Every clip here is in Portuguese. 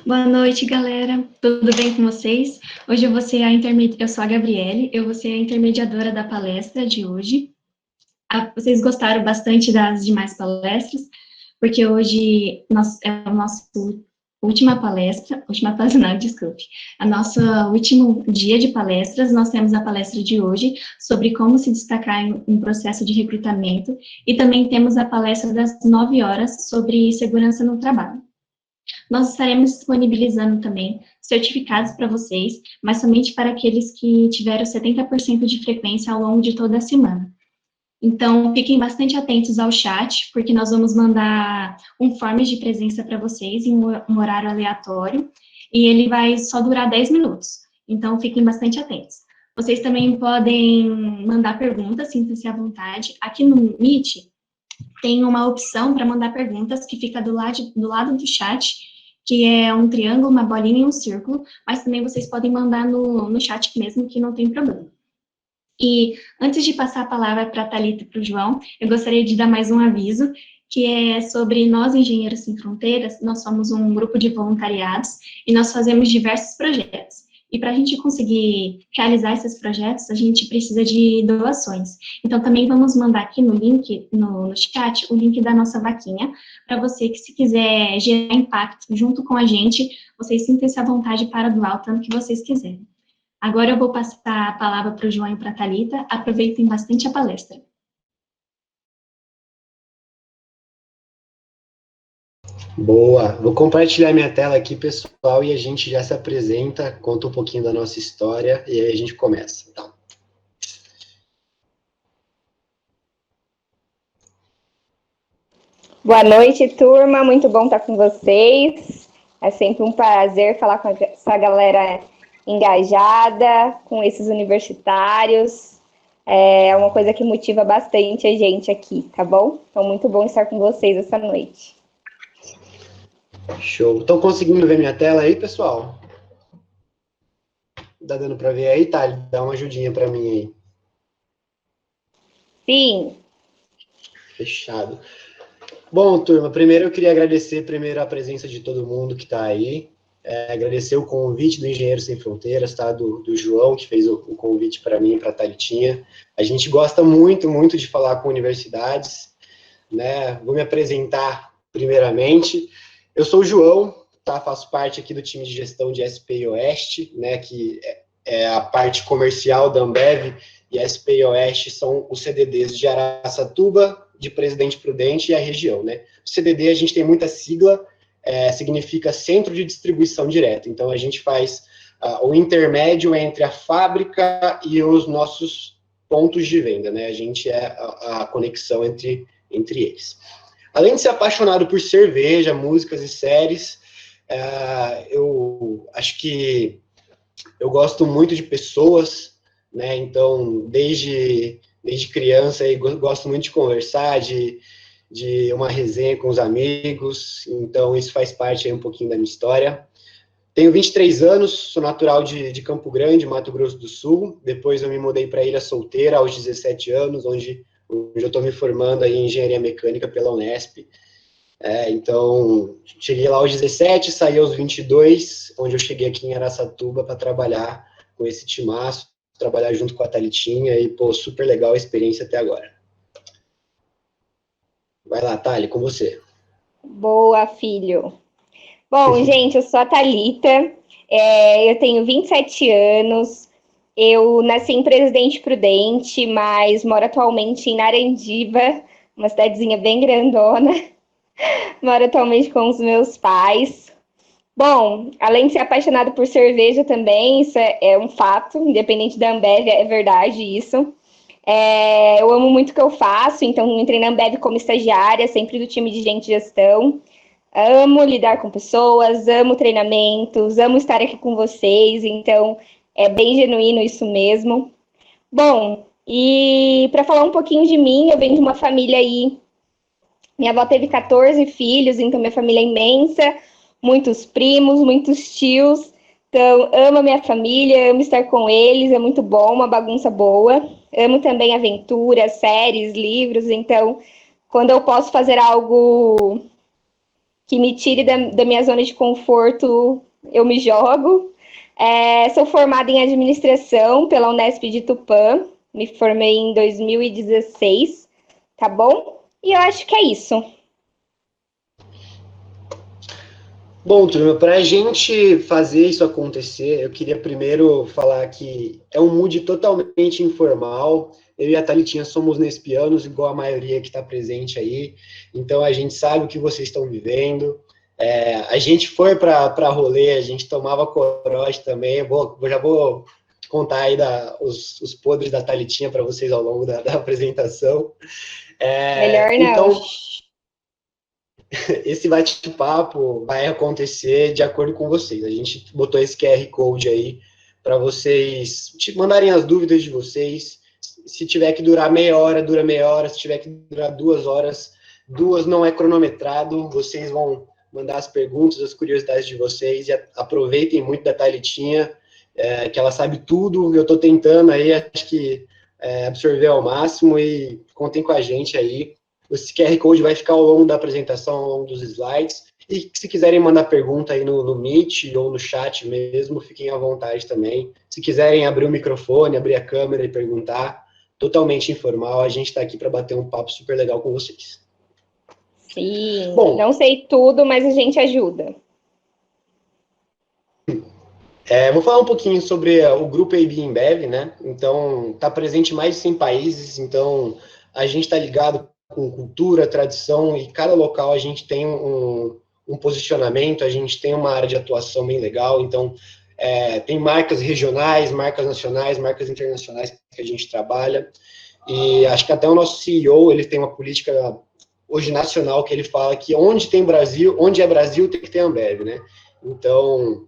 Boa noite, galera. Tudo bem com vocês? Hoje eu sou a Gabriele, eu vou ser a intermediadora da palestra de hoje. Vocês gostaram bastante das demais palestras, porque hoje é a nossa última palestra não, desculpe, a nossa último dia de palestras. Nós temos a palestra de hoje sobre como se destacar em um processo de recrutamento, e também temos a palestra das 9 horas sobre segurança no trabalho. Nós estaremos disponibilizando também certificados para vocês, mas somente para aqueles que tiveram 70% de frequência ao longo de toda a semana. Então, fiquem bastante atentos ao chat, porque nós vamos mandar um form de presença para vocês em um horário aleatório, e ele vai só durar 10 minutos. Então, fiquem bastante atentos. Vocês também podem mandar perguntas, sintam-se à vontade. Aqui no Meet, tem uma opção para mandar perguntas que fica do lado do chat, que é um triângulo, uma bolinha e um círculo, mas também vocês podem mandar no chat mesmo, que não tem problema. E antes de passar a palavra para a Thalita e para o João, eu gostaria de dar mais um aviso, que é sobre nós, Engenheiros Sem Fronteiras. Nós somos um grupo de voluntariados e nós fazemos diversos projetos. E para a gente conseguir realizar esses projetos, a gente precisa de doações. Então, também vamos mandar aqui no link, no chat, o link da nossa vaquinha, para você que, se quiser gerar impacto junto com a gente, vocês sintam-se à vontade para doar o tanto que vocês quiserem. Agora eu vou passar a palavra para o João e para a Thalita. Aproveitem bastante a palestra. Boa! Vou compartilhar minha tela aqui, pessoal, e a gente já se apresenta, conta um pouquinho da nossa história, e aí a gente começa. Então. Boa noite, turma. Muito bom estar com vocês. É sempre um prazer falar com essa galera engajada, com esses universitários. É uma coisa que motiva bastante a gente aqui, tá bom? Então, muito bom estar com vocês essa noite. Show. Estão conseguindo ver minha tela aí, pessoal? Tá dando para ver aí, tá? Dá uma ajudinha para mim aí. Sim. Fechado. Bom, turma, primeiro eu queria agradecer a presença de todo mundo que está aí, agradecer o convite do Engenheiro Sem Fronteiras, tá? Do João, que fez o convite para mim e para a Thalitinha. A gente gosta muito, muito de falar com universidades, né? Vou me apresentar primeiramente. Eu sou o João, tá? Faço parte aqui do time de gestão de SPI Oeste, né? Que é a parte comercial da Ambev, e a SPI Oeste são os CDDs de Araçatuba, de Presidente Prudente e a região, né? O CDD, a gente tem muita sigla, significa Centro de Distribuição Direta. Então, a gente faz o intermédio entre a fábrica e os nossos pontos de venda, né? A gente é a conexão entre eles. Além de ser apaixonado por cerveja, músicas e séries, eu acho que eu gosto muito de pessoas, né? Então, desde criança, eu gosto muito de conversar, de uma resenha com os amigos, então isso faz parte aí um pouquinho da minha história. Tenho 23 anos, sou natural de Campo Grande, Mato Grosso do Sul. Depois eu me mudei para Ilha Solteira aos 17 anos, onde eu estou me formando aí em Engenharia Mecânica pela Unesp. Então, cheguei lá aos 17, saí aos 22, onde eu cheguei aqui em Araçatuba para trabalhar com esse timaço, trabalhar junto com a Thalitinha, e, pô, super legal a experiência até agora. Vai lá, Thali, com você. Boa, filho. Bom, gente, eu sou a Thalita, eu tenho 27 anos, eu nasci em Presidente Prudente, mas moro atualmente em Narandiba, uma cidadezinha bem grandona. Moro atualmente com os meus pais. Bom, além de ser apaixonado por cerveja também, isso é um fato, independente da Ambev, é verdade isso. Eu amo muito o que eu faço, então entrei na Ambev como estagiária, sempre do time de gente de gestão. Amo lidar com pessoas, amo treinamentos, amo estar aqui com vocês, então é bem genuíno isso mesmo. Bom, e para falar um pouquinho de mim, eu venho de uma família aí. Minha avó teve 14 filhos, então minha família é imensa, muitos primos, muitos tios. Então, amo a minha família, amo estar com eles, é muito bom, uma bagunça boa. Amo também aventuras, séries, livros, então, quando eu posso fazer algo que me tire da minha zona de conforto, eu me jogo. Sou formada em administração pela Unesp de Tupã, me formei em 2016, tá bom? E eu acho que é isso. Bom, turma, para a gente fazer isso acontecer, eu queria primeiro falar que é um mood totalmente informal. Eu e a Thalitinha somos nespianos, igual a maioria que está presente aí. Então, a gente sabe o que vocês estão vivendo. A gente foi para rolê, a gente tomava corote também. Já vou contar aí os podres da Thalitinha para vocês ao longo da apresentação. Melhor não. Então, esse bate-papo vai acontecer de acordo com vocês. A gente botou esse QR Code aí para vocês mandarem as dúvidas de vocês. Se tiver que durar meia hora, dura meia hora. Se tiver que durar 2 horas, 2 não é cronometrado. Vocês vão mandar as perguntas, as curiosidades de vocês. E aproveitem muito da Thalitinha, que ela sabe tudo. Eu estou tentando aí, acho que absorver ao máximo. E contem com a gente aí. Esse QR Code vai ficar ao longo da apresentação, ao longo dos slides. E se quiserem mandar pergunta aí no Meet ou no chat mesmo, fiquem à vontade também. Se quiserem abrir o microfone, abrir a câmera e perguntar, totalmente informal, a gente está aqui para bater um papo super legal com vocês. Sim, bom, não sei tudo, mas a gente ajuda. Vou falar um pouquinho sobre o grupo AB InBev, né? Então, está presente em mais de 100 países, então a gente está ligado com cultura, tradição, e cada local a gente tem um posicionamento, a gente tem uma área de atuação bem legal, então tem marcas regionais, marcas nacionais, marcas internacionais que a gente trabalha, e acho que até o nosso CEO, ele tem uma política hoje nacional, que ele fala que onde é Brasil, tem que ter Ambev, né? Então,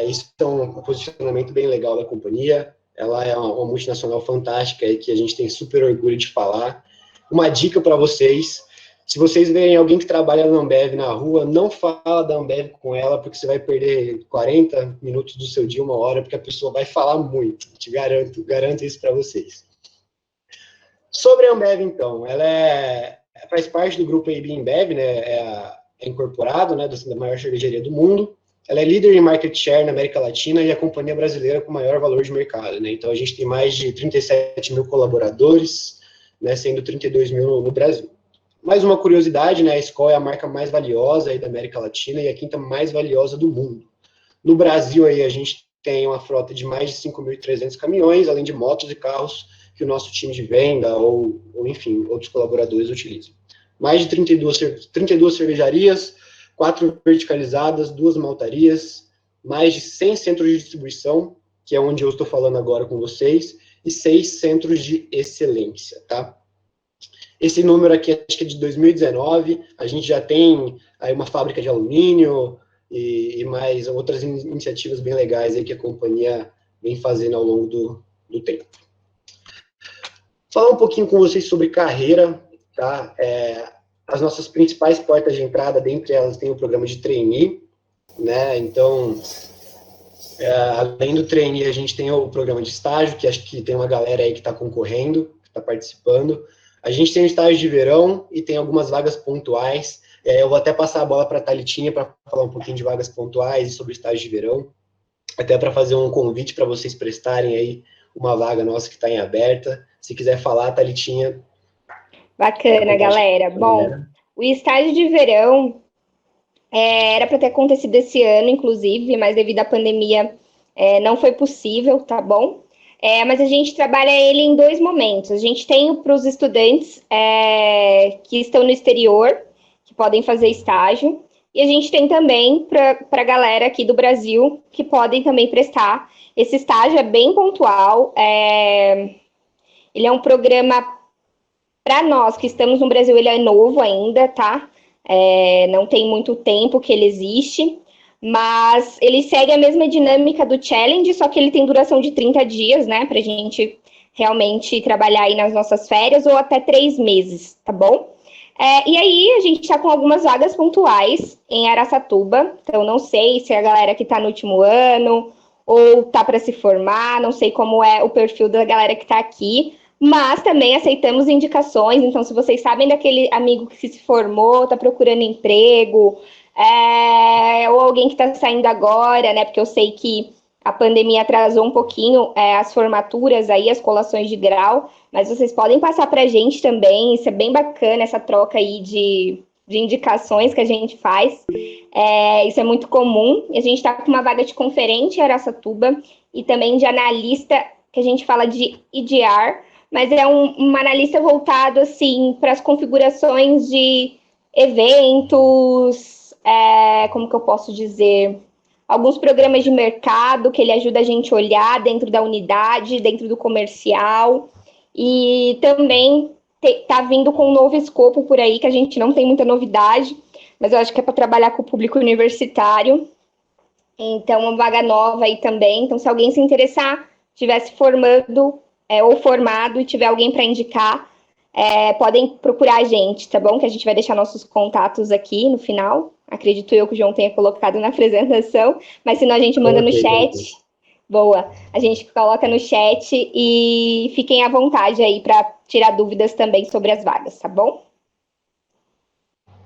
isso é um posicionamento bem legal da companhia, ela é uma multinacional fantástica, e que a gente tem super orgulho de falar. Uma dica para vocês, se vocês verem alguém que trabalha na Ambev na rua, não fala da Ambev com ela, porque você vai perder 40 minutos do seu dia, 1 hora, porque a pessoa vai falar muito, te garanto isso para vocês. Sobre a Ambev, então, ela faz parte do grupo AB InBev, né, é incorporado, né, da maior cervejaria do mundo. Ela é líder em market share na América Latina e a companhia brasileira com maior valor de mercado, né, então a gente tem mais de 37 mil colaboradores, né, sendo 32 mil no Brasil. Mais uma curiosidade, né, a Skol é a marca mais valiosa aí da América Latina e a 5ª mais valiosa do mundo. No Brasil, aí, a gente tem uma frota de mais de 5.300 caminhões, além de motos e carros que o nosso time de venda ou enfim, outros colaboradores utilizam. Mais de 32 cervejarias, 4 verticalizadas, 2 maltarias, mais de 100 centros de distribuição, que é onde eu estou falando agora com vocês, e 6 centros de excelência, tá? Esse número aqui, acho que é de 2019, a gente já tem aí uma fábrica de alumínio e mais outras iniciativas bem legais aí que a companhia vem fazendo ao longo do tempo. Falar um pouquinho com vocês sobre carreira, tá? As nossas principais portas de entrada, dentre elas tem o programa de trainee, né? Então, além do trainee, a gente tem o programa de estágio, que acho que tem uma galera aí que está concorrendo, que está participando. A gente tem o estágio de verão e tem algumas vagas pontuais. Eu vou até passar a bola para a Thalitinha para falar um pouquinho de vagas pontuais e sobre o estágio de verão, até para fazer um convite para vocês prestarem aí uma vaga nossa que está em aberta. Se quiser falar, Thalitinha. Bacana, galera. Bom, o estágio de verão era para ter acontecido esse ano, inclusive, mas devido à pandemia não foi possível, tá bom? Mas a gente trabalha ele em 2 momentos. A gente tem para os estudantes que estão no exterior, que podem fazer estágio, e a gente tem também para a galera aqui do Brasil, que podem também prestar. Esse estágio é bem pontual, ele é um programa, para nós que estamos no Brasil, ele é novo ainda, tá? Não tem muito tempo que ele existe, mas ele segue a mesma dinâmica do Challenge, só que ele tem duração de 30 dias, né, pra gente realmente trabalhar aí nas nossas férias, ou até 3 meses, tá bom? E aí, a gente tá com algumas vagas pontuais em Araçatuba, então não sei se é a galera que tá no último ano, ou tá para se formar, não sei como é o perfil da galera que tá aqui, mas também aceitamos indicações, então se vocês sabem daquele amigo que se formou, tá procurando emprego, ou alguém que está saindo agora, né? Porque eu sei que a pandemia atrasou um pouquinho as formaturas aí, as colações de grau, mas vocês podem passar para a gente também, isso é bem bacana, essa troca aí de indicações que a gente faz. Isso é muito comum. A gente está com uma vaga de conferente em Araçatuba e também de analista, que a gente fala de EDR, mas é um analista voltado assim para as configurações de eventos, como que eu posso dizer? Alguns programas de mercado que ele ajuda a gente a olhar dentro da unidade, dentro do comercial, e também tá vindo com um novo escopo por aí, que a gente não tem muita novidade, mas eu acho que é para trabalhar com o público universitário. Então, uma vaga nova aí também. Então, se alguém se interessar, estiver se formando ou formado e tiver alguém para indicar, podem procurar a gente, tá bom? Que a gente vai deixar nossos contatos aqui no final. Acredito eu que o João tenha colocado na apresentação, mas senão a gente manda no chat. Boa. A gente coloca no chat e fiquem à vontade aí para tirar dúvidas também sobre as vagas, tá bom?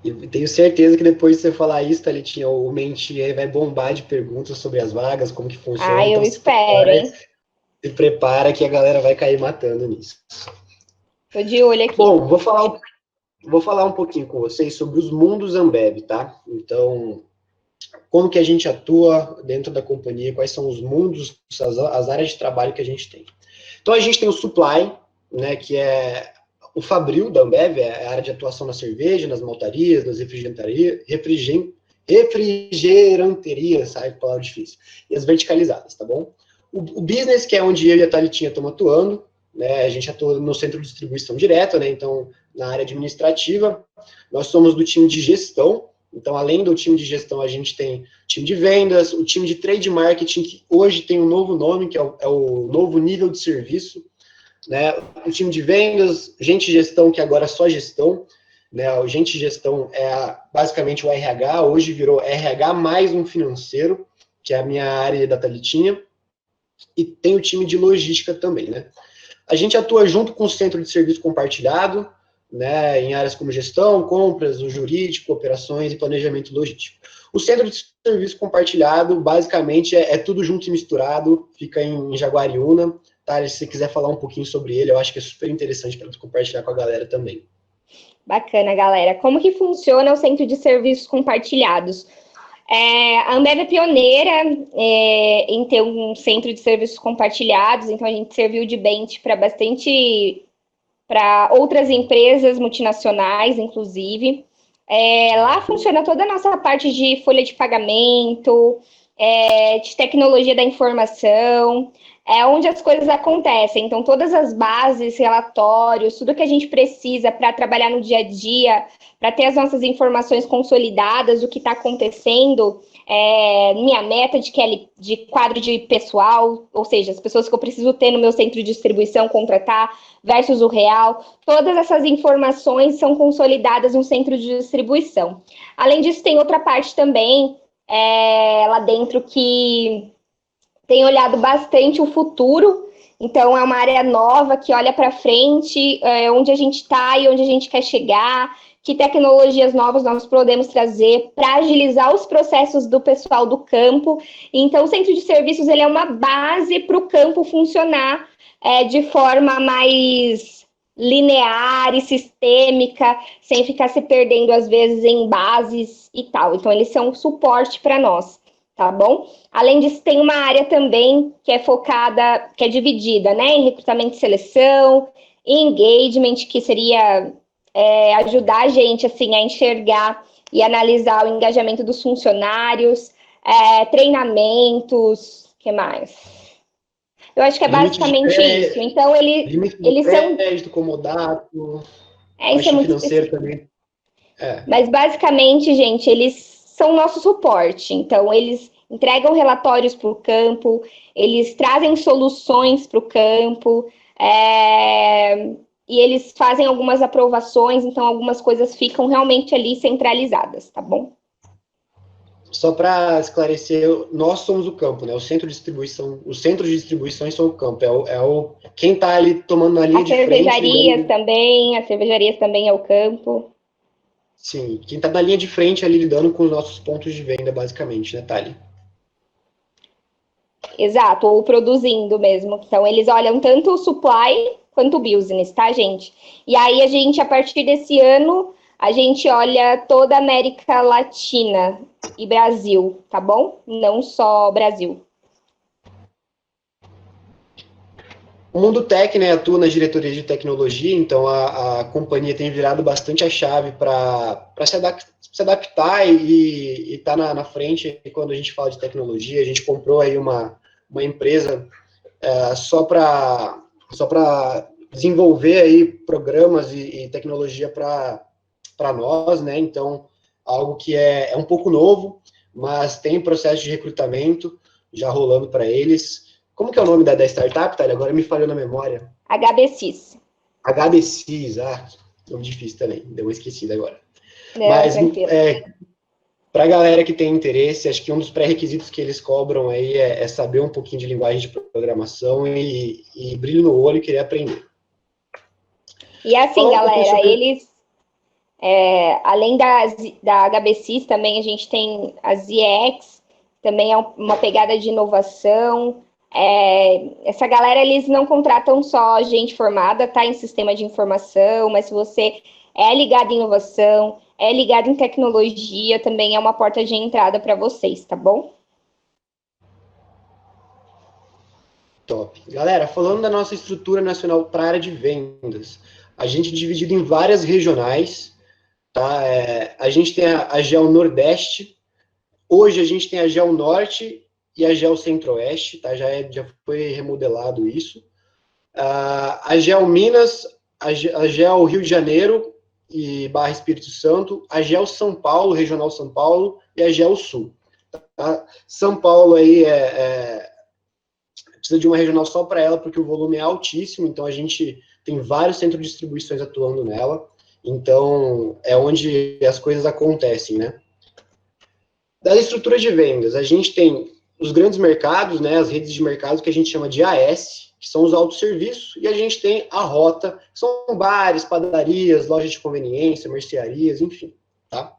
E tenho certeza que depois de você falar isso, Thalitinha, o Mentier vai bombar de perguntas sobre as vagas, como que funciona. Eu então, espero, hein? Se prepara que a galera vai cair matando nisso. Tô de olho aqui. Bom, vou falar um pouquinho com vocês sobre os mundos Ambev, tá? Então, como que a gente atua dentro da companhia, quais são os mundos, as áreas de trabalho que a gente tem. Então, a gente tem o supply, né, que é o fabril da Ambev, é a área de atuação na cerveja, nas maltarias, nas refrigeranterias, sabe, palavra difícil, e as verticalizadas, tá bom? O business, que é onde eu e a Thalitinha estamos atuando, né, a gente atua no centro de distribuição direta, né, então, na área administrativa, nós somos do time de gestão. Então, além do time de gestão, a gente tem time de vendas, o time de trade marketing, que hoje tem um novo nome, que é o novo nível de serviço, né? O time de vendas, gente de gestão, que agora é só gestão, né? O gente de gestão é basicamente o RH, hoje virou RH mais um financeiro, que é a minha área da Thalitinha, e tem o time de logística também, né? A gente atua junto com o centro de serviço compartilhado, né, em áreas como gestão, compras, o jurídico, operações e planejamento logístico. O centro de serviço compartilhado, basicamente, é tudo junto e misturado, fica em Jaguariúna, tá? Se você quiser falar um pouquinho sobre ele, eu acho que é super interessante para compartilhar com a galera também. Bacana, galera. Como que funciona o centro de serviços compartilhados? A Ambev é pioneira em ter um centro de serviços compartilhados, então a gente serviu de bench para outras empresas multinacionais, inclusive. Lá funciona toda a nossa parte de folha de pagamento, de tecnologia da informação, onde as coisas acontecem. Então, todas as bases, relatórios, tudo que a gente precisa para trabalhar no dia a dia, para ter as nossas informações consolidadas do que está acontecendo, minha meta de quadro de pessoal, ou seja, as pessoas que eu preciso ter no meu centro de distribuição, contratar, versus o real, todas essas informações são consolidadas no centro de distribuição. Além disso, tem outra parte também lá dentro que tem olhado bastante o futuro, então é uma área nova que olha para frente, onde a gente está e onde a gente quer chegar, que tecnologias novas nós podemos trazer para agilizar os processos do pessoal do campo. Então, o centro de serviços ele é uma base para o campo funcionar de forma mais linear e sistêmica, sem ficar se perdendo, às vezes, em bases e tal. Então, eles são um suporte para nós, tá bom? Além disso, tem uma área também que é focada, que é dividida, né, em recrutamento e seleção, engagement, que seria ajudar a gente, assim, a enxergar e analisar o engajamento dos funcionários, treinamentos, o que mais? Eu acho que é basicamente isso. Então, eles são... crédito, comodato, isso é muito financeiro também. Mas, basicamente, gente, eles são nosso suporte. Então, eles entregam relatórios para o campo, eles trazem soluções para o campo, e eles fazem algumas aprovações, então algumas coisas ficam realmente ali centralizadas, tá bom? Só para esclarecer, nós somos o campo, né? Os centros de distribuições são o campo, quem está ali tomando a linha de frente. As cervejarias também é o campo. Sim, quem está na linha de frente ali lidando com os nossos pontos de venda, basicamente, né, Thali? Exato, ou produzindo mesmo. Então, eles olham tanto o supply quanto o business, tá, gente? E aí, a gente, a partir desse ano, a gente olha toda a América Latina e Brasil, tá bom? Não só Brasil. O Mundo Tech, né, atua nas diretorias de tecnologia, então a companhia tem virado bastante a chave para se adaptar e estar na frente quando a gente fala de tecnologia. A gente comprou aí uma empresa só para desenvolver aí programas e tecnologia para nós, né? Então, algo que é um pouco novo, mas tem processo de recrutamento já rolando para eles. Como que é o nome da startup, Thalia? Agora me falhou na memória. HBCs. HBCs, nome difícil também, deu uma esquecida agora. Não, Mas, tranquilo. para a galera que tem interesse, acho que um dos pré-requisitos que eles cobram aí é saber um pouquinho de linguagem de programação e brilho no olho e querer aprender. E assim, galera, eles, além da HBCs, também a gente tem a ZX, também é uma pegada de inovação. Essa galera, eles não contratam só gente formada, tá, em sistema de informação, mas se você é ligado em inovação, é ligado em tecnologia, também é uma porta de entrada para vocês, tá bom? Top. Galera, falando da nossa estrutura nacional para a área de vendas, a gente é dividido em várias regionais, tá? A gente tem a GEL Nordeste, hoje a gente tem a GEL Norte e a GEL Centro-Oeste, tá? Já foi remodelado isso. A GEL Minas, a GEL Rio de Janeiro e Barra Espírito Santo, a GEL São Paulo, Regional São Paulo e a GEL Sul. Tá? São Paulo aí precisa de uma regional só para ela, porque o volume é altíssimo, então a gente tem vários centros de distribuições atuando nela, então é onde as coisas acontecem, né? Das estruturas de vendas, a gente tem os grandes mercados, né, as redes de mercado que a gente chama de AS, que são os autosserviços, e a gente tem a rota, que são bares, padarias, lojas de conveniência, mercearias, enfim, tá?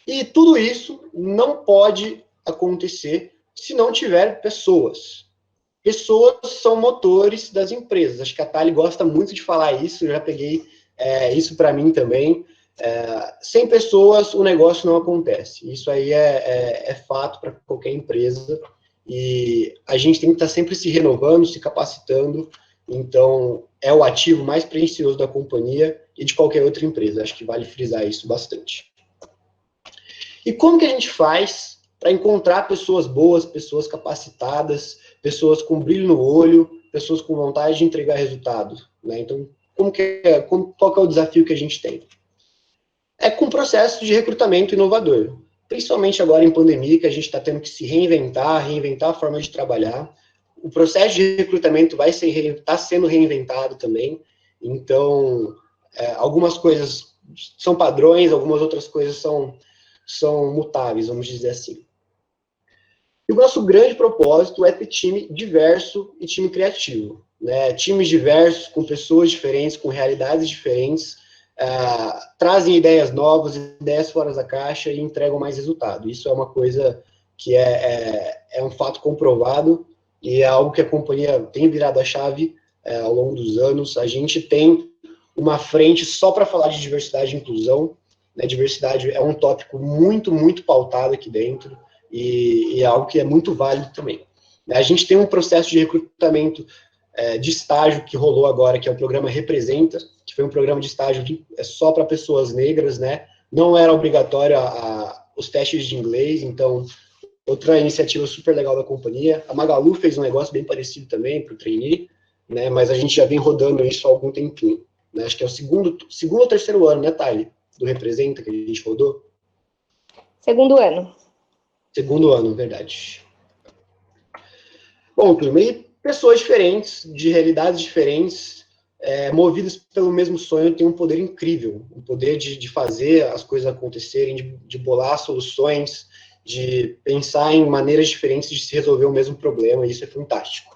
E tudo isso não pode acontecer se não tiver pessoas. Pessoas são motores das empresas. Acho que a Thali gosta muito de falar isso, eu já peguei isso para mim também. Sem pessoas, o negócio não acontece. Isso aí é fato para qualquer empresa. E a gente tem que estar sempre se renovando, se capacitando. Então, é o ativo mais precioso da companhia e de qualquer outra empresa. Acho que vale frisar isso bastante. E como que a gente faz para encontrar pessoas boas, pessoas capacitadas, pessoas com brilho no olho, pessoas com vontade de entregar resultado, né? Então, qual que é o desafio que a gente tem? É com o processo de recrutamento inovador, principalmente agora em pandemia, que a gente está tendo que se reinventar a forma de trabalhar. O processo de recrutamento está sendo reinventado também, então, algumas coisas são padrões, algumas outras coisas são mutáveis, vamos dizer assim. E o nosso grande propósito é ter time diverso e time criativo, né? Times diversos, com pessoas diferentes, com realidades diferentes, trazem ideias novas, ideias fora da caixa e entregam mais resultado. Isso é uma coisa que é um fato comprovado e é algo que a companhia tem virado a chave ao longo dos anos. A gente tem uma frente só para falar de diversidade e inclusão, né? Diversidade é um tópico muito, muito pautado aqui dentro e é algo que é muito válido também. A gente tem um processo de recrutamento de estágio que rolou agora, que é o programa Representa, que foi um programa de estágio só para pessoas negras, né? Não era obrigatório os testes de inglês, então, outra iniciativa super legal da companhia. A Magalu fez um negócio bem parecido também para o trainee, né? Mas a gente já vem rodando isso há algum tempinho, né? Acho que é o segundo ou terceiro ano, né, Thali, do Representa que a gente rodou? Segundo ano. Segundo ano, verdade. Bom, turma, e pessoas diferentes, de realidades diferentes, movidas pelo mesmo sonho, têm um poder incrível, um poder de fazer as coisas acontecerem, de bolar soluções, de pensar em maneiras diferentes de se resolver o mesmo problema, e isso é fantástico.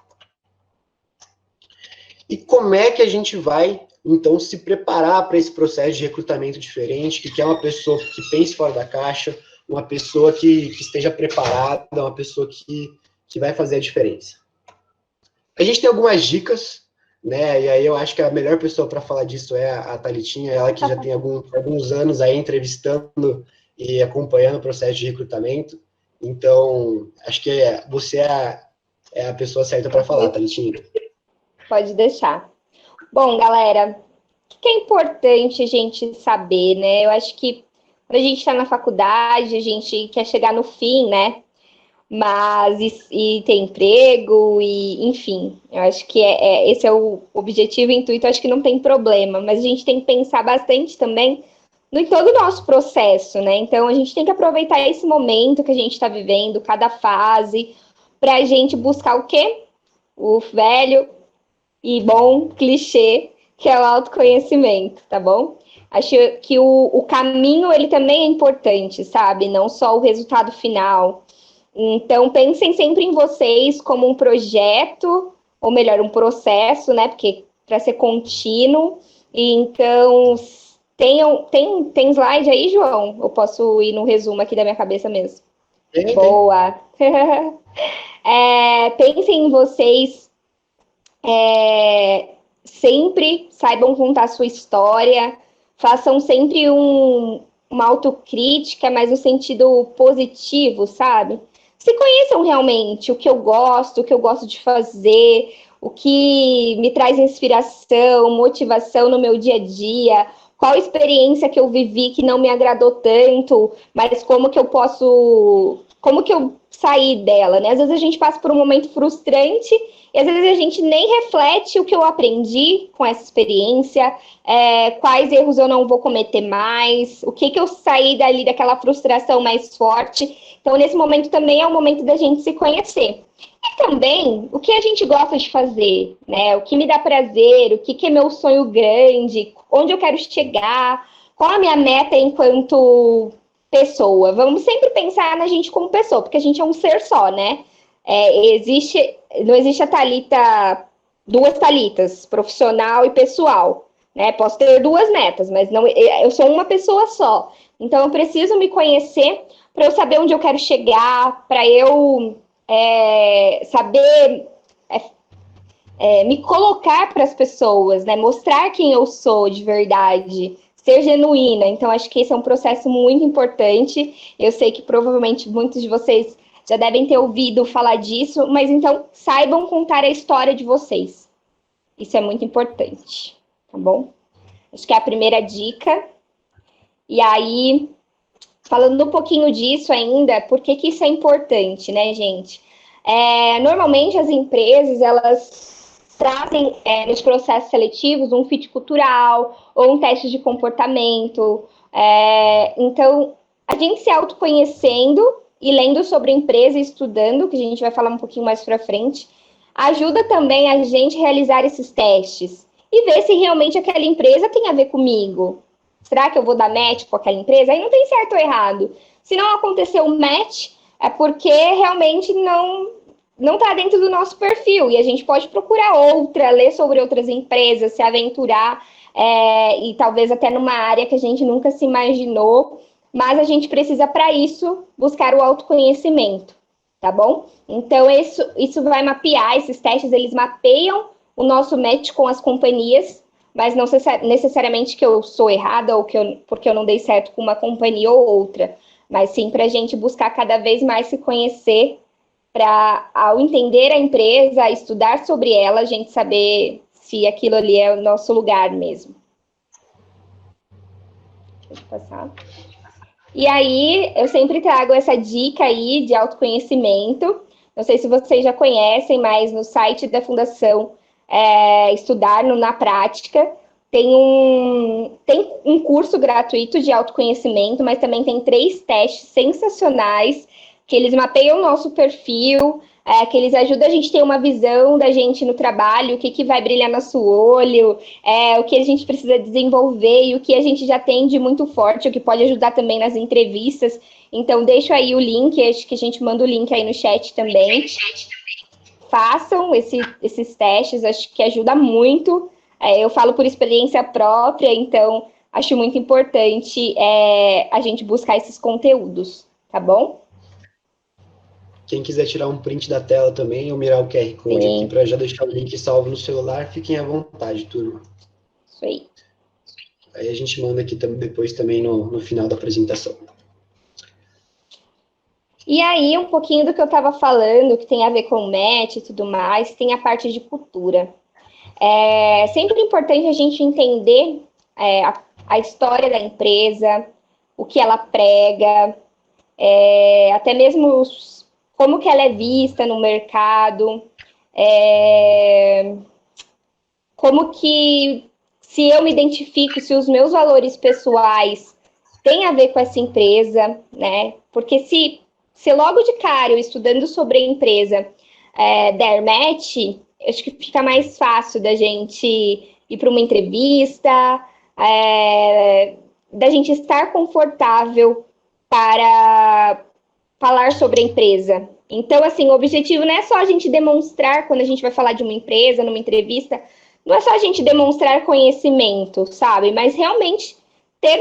E como é que a gente vai Então, se preparar para esse processo de recrutamento diferente, que quer uma pessoa que pense fora da caixa, uma pessoa que esteja preparada, uma pessoa que vai fazer a diferença. A gente tem algumas dicas, né? E aí eu acho que a melhor pessoa para falar disso é a Thalitinha, ela que já tem alguns anos aí entrevistando e acompanhando o processo de recrutamento. Então, acho que você é a pessoa certa para falar, Thalitinha. Pode deixar. Bom, galera, o que é importante a gente saber, né? Eu acho que quando a gente está na faculdade, a gente quer chegar no fim, né? Mas e ter emprego, e enfim, eu acho que esse é o objetivo, o intuito, acho que não tem problema, mas a gente tem que pensar bastante também em todo o nosso processo, né? Então a gente tem que aproveitar esse momento que a gente está vivendo, cada fase, para a gente buscar o quê? O velho e bom clichê, que é o autoconhecimento, tá bom? Acho que o caminho, ele também é importante, sabe? Não só o resultado final. Então, pensem sempre em vocês como um projeto, ou melhor, um processo, né? Porque para ser contínuo. E então, tem slide aí, João? Eu posso ir no resumo aqui da minha cabeça mesmo. Boa! Pensem em vocês, sempre saibam contar a sua história, façam sempre uma autocrítica, mas no sentido positivo, sabe? Se conheçam realmente o que eu gosto de fazer, o que me traz inspiração, motivação no meu dia a dia, qual experiência que eu vivi que não me agradou tanto, mas como que eu saí dela, né? Às vezes a gente passa por um momento frustrante e às vezes a gente nem reflete o que eu aprendi com essa experiência, quais erros eu não vou cometer mais, o que eu saí dali daquela frustração mais forte. Então, nesse momento também é o momento da gente se conhecer. E também, o que a gente gosta de fazer, né? O que me dá prazer, o que é meu sonho grande, onde eu quero chegar, qual a minha meta enquanto pessoa. Vamos sempre pensar na gente como pessoa, porque a gente é um ser só, né? Não existe a Thalita, duas Thalitas, profissional e pessoal, né? Posso ter duas metas, mas não, eu sou uma pessoa só. Então, eu preciso me conhecer para eu saber onde eu quero chegar, para eu saber me colocar para as pessoas, né? Mostrar quem eu sou de verdade, ser genuína. Então, acho que esse é um processo muito importante. Eu sei que provavelmente muitos de vocês já devem ter ouvido falar disso, mas então saibam contar a história de vocês. Isso é muito importante, tá bom? Acho que é a primeira dica. E aí, falando um pouquinho disso ainda, por que isso é importante, né, gente? Normalmente as empresas, elas trazem nos processos seletivos um fit cultural ou um teste de comportamento. Então, a gente se autoconhecendo e lendo sobre a empresa e estudando, que a gente vai falar um pouquinho mais para frente, ajuda também a gente a realizar esses testes e ver se realmente aquela empresa tem a ver comigo. Será que eu vou dar match com aquela empresa? Aí não tem certo ou errado. Se não aconteceu um match, é porque realmente não está dentro do nosso perfil. E a gente pode procurar outra, ler sobre outras empresas, se aventurar, e talvez até numa área que a gente nunca se imaginou. Mas a gente precisa, para isso, buscar o autoconhecimento, tá bom? Então, isso vai mapear, esses testes, eles mapeiam o nosso match com as companhias, mas não necessariamente que eu sou errada ou porque eu não dei certo com uma companhia ou outra, mas sim para a gente buscar cada vez mais se conhecer, para, ao entender a empresa, estudar sobre ela, a gente saber se aquilo ali é o nosso lugar mesmo. Deixa eu passar. E aí, eu sempre trago essa dica aí de autoconhecimento. Não sei se vocês já conhecem, mas no site da Fundação Estudar na Prática, tem um curso gratuito de autoconhecimento, mas também tem 3 testes sensacionais, que eles mapeiam o nosso perfil, que eles ajudam a gente a ter uma visão da gente no trabalho, o que vai brilhar nosso olho, o que a gente precisa desenvolver e o que a gente já tem de muito forte, o que pode ajudar também nas entrevistas. Então, deixo aí o link, acho que a gente manda o link aí no chat também. Façam esses testes, acho que ajuda muito Eu falo por experiência própria, então acho muito importante a gente buscar esses conteúdos, tá bom? Quem quiser tirar um print da tela também, ou mirar o QR Code aqui Sim, para já deixar o link salvo no celular, fiquem à vontade, turma. isso aí. Aí a gente manda aqui depois também no final da apresentação. E aí, um pouquinho do que eu estava falando, que tem a ver com o match e tudo mais, tem a parte de cultura. É sempre importante a gente entender a história da empresa, o que ela prega, até mesmo como que ela é vista no mercado, como que, se eu me identifico, se os meus valores pessoais têm a ver com essa empresa, né? Porque se logo de cara eu estudando sobre a empresa der match, acho que fica mais fácil da gente ir para uma entrevista, da gente estar confortável para falar sobre a empresa. Então, assim, o objetivo não é só a gente demonstrar, quando a gente vai falar de uma empresa, numa entrevista, não é só a gente demonstrar conhecimento, sabe? Mas realmente ter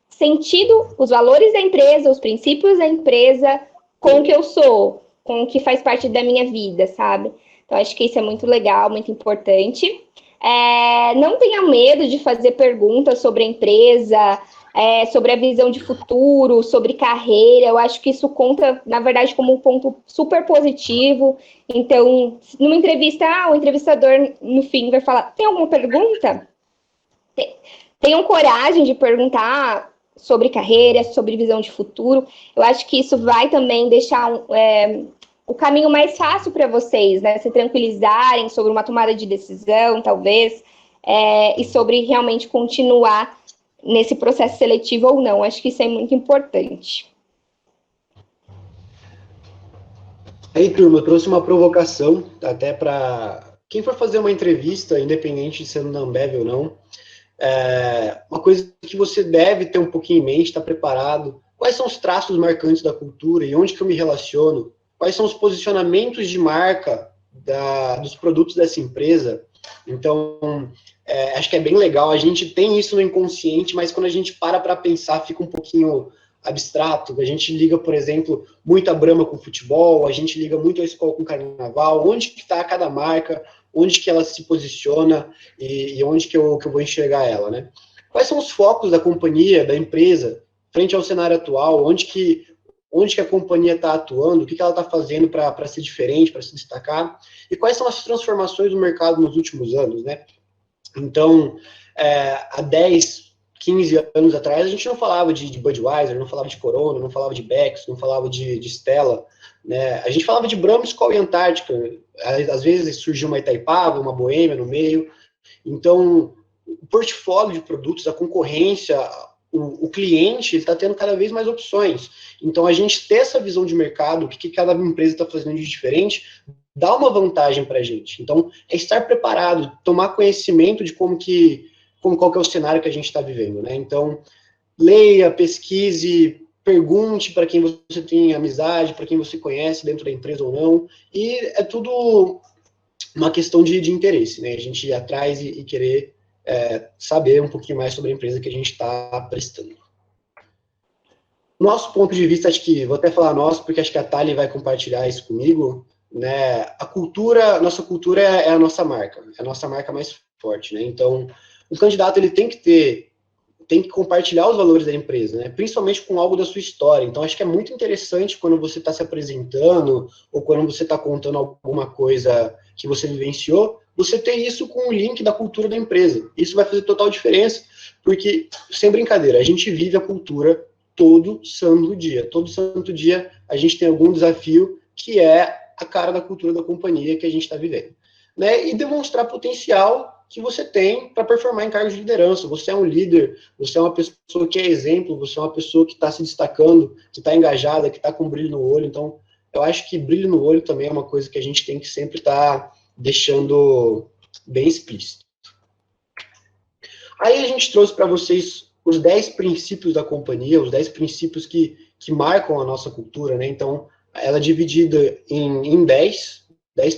sentido os valores da empresa, os princípios da empresa com o que eu sou, com o que faz parte da minha vida, sabe? Então, acho que isso é muito legal, muito importante. Não tenha medo de fazer perguntas sobre a empresa, sobre a visão de futuro, sobre carreira. Eu acho que isso conta, na verdade, como um ponto super positivo. Então, numa entrevista, o entrevistador, no fim, vai falar: tem alguma pergunta? Tenham coragem de perguntar sobre carreira, sobre visão de futuro. Eu acho que isso vai também deixar o caminho mais fácil para vocês, né? Se tranquilizarem sobre uma tomada de decisão, talvez, e sobre realmente continuar nesse processo seletivo ou não. Acho que isso é muito importante. Aí, turma, eu trouxe uma provocação, até para quem for fazer uma entrevista, independente de ser no Ambev ou não, uma coisa que você deve ter um pouquinho em mente, estar preparado. Quais são os traços marcantes da cultura e onde que eu me relaciono? Quais são os posicionamentos de marca dos produtos dessa empresa? Então, acho que é bem legal. A gente tem isso no inconsciente, mas quando a gente para pensar, fica um pouquinho abstrato. A gente liga, por exemplo, muito a Brahma com futebol, a gente liga muito a Skol com carnaval. Onde que está cada marca? Onde que ela se posiciona e onde que eu vou enxergar ela, né? Quais são os focos da companhia, da empresa, frente ao cenário atual? Onde que a companhia está atuando? O que ela está fazendo para ser diferente, para se destacar? E quais são as transformações do mercado nos últimos anos, né? Então, há 10, 15 anos atrás, a gente não falava de Budweiser, não falava de Corona, não falava de Beck's, não falava de Stella, né? A gente falava de Brahma, Skol e Antártica. Às vezes surgiu uma Itaipava, uma Boêmia no meio. Então, o portfólio de produtos, a concorrência, o cliente, ele está tendo cada vez mais opções. Então, a gente ter essa visão de mercado, o que cada empresa está fazendo de diferente, dá uma vantagem para a gente. Então, é estar preparado, tomar conhecimento de qual que é o cenário que a gente está vivendo, né? Então, leia, pesquise, pergunte para quem você tem amizade, para quem você conhece dentro da empresa ou não, e é tudo uma questão de interesse, né? A gente ir atrás e querer saber um pouquinho mais sobre a empresa que a gente está prestando. Nosso ponto de vista, acho que, vou até falar nosso, porque acho que a Thali vai compartilhar isso comigo, né? Nossa cultura é a nossa marca, é a nossa marca mais forte, né? Então, o candidato, ele tem que compartilhar os valores da empresa, né? Principalmente com algo da sua história. Então, acho que é muito interessante quando você está se apresentando ou quando você está contando alguma coisa que você vivenciou, você ter isso com o link da cultura da empresa. Isso vai fazer total diferença, porque, sem brincadeira, a gente vive a cultura todo santo dia. Todo santo dia a gente tem algum desafio que é a cara da cultura da companhia que a gente está vivendo, né? E demonstrar potencial que você tem para performar em cargos de liderança. Você é um líder, você é uma pessoa que é exemplo, você é uma pessoa que está se destacando, que está engajada, que está com brilho no olho. Então, eu acho que brilho no olho também é uma coisa que a gente tem que sempre estar deixando bem explícito. Aí a gente trouxe para vocês os 10 princípios da companhia, os 10 princípios que marcam a nossa cultura, né? Então, ela é dividida em 10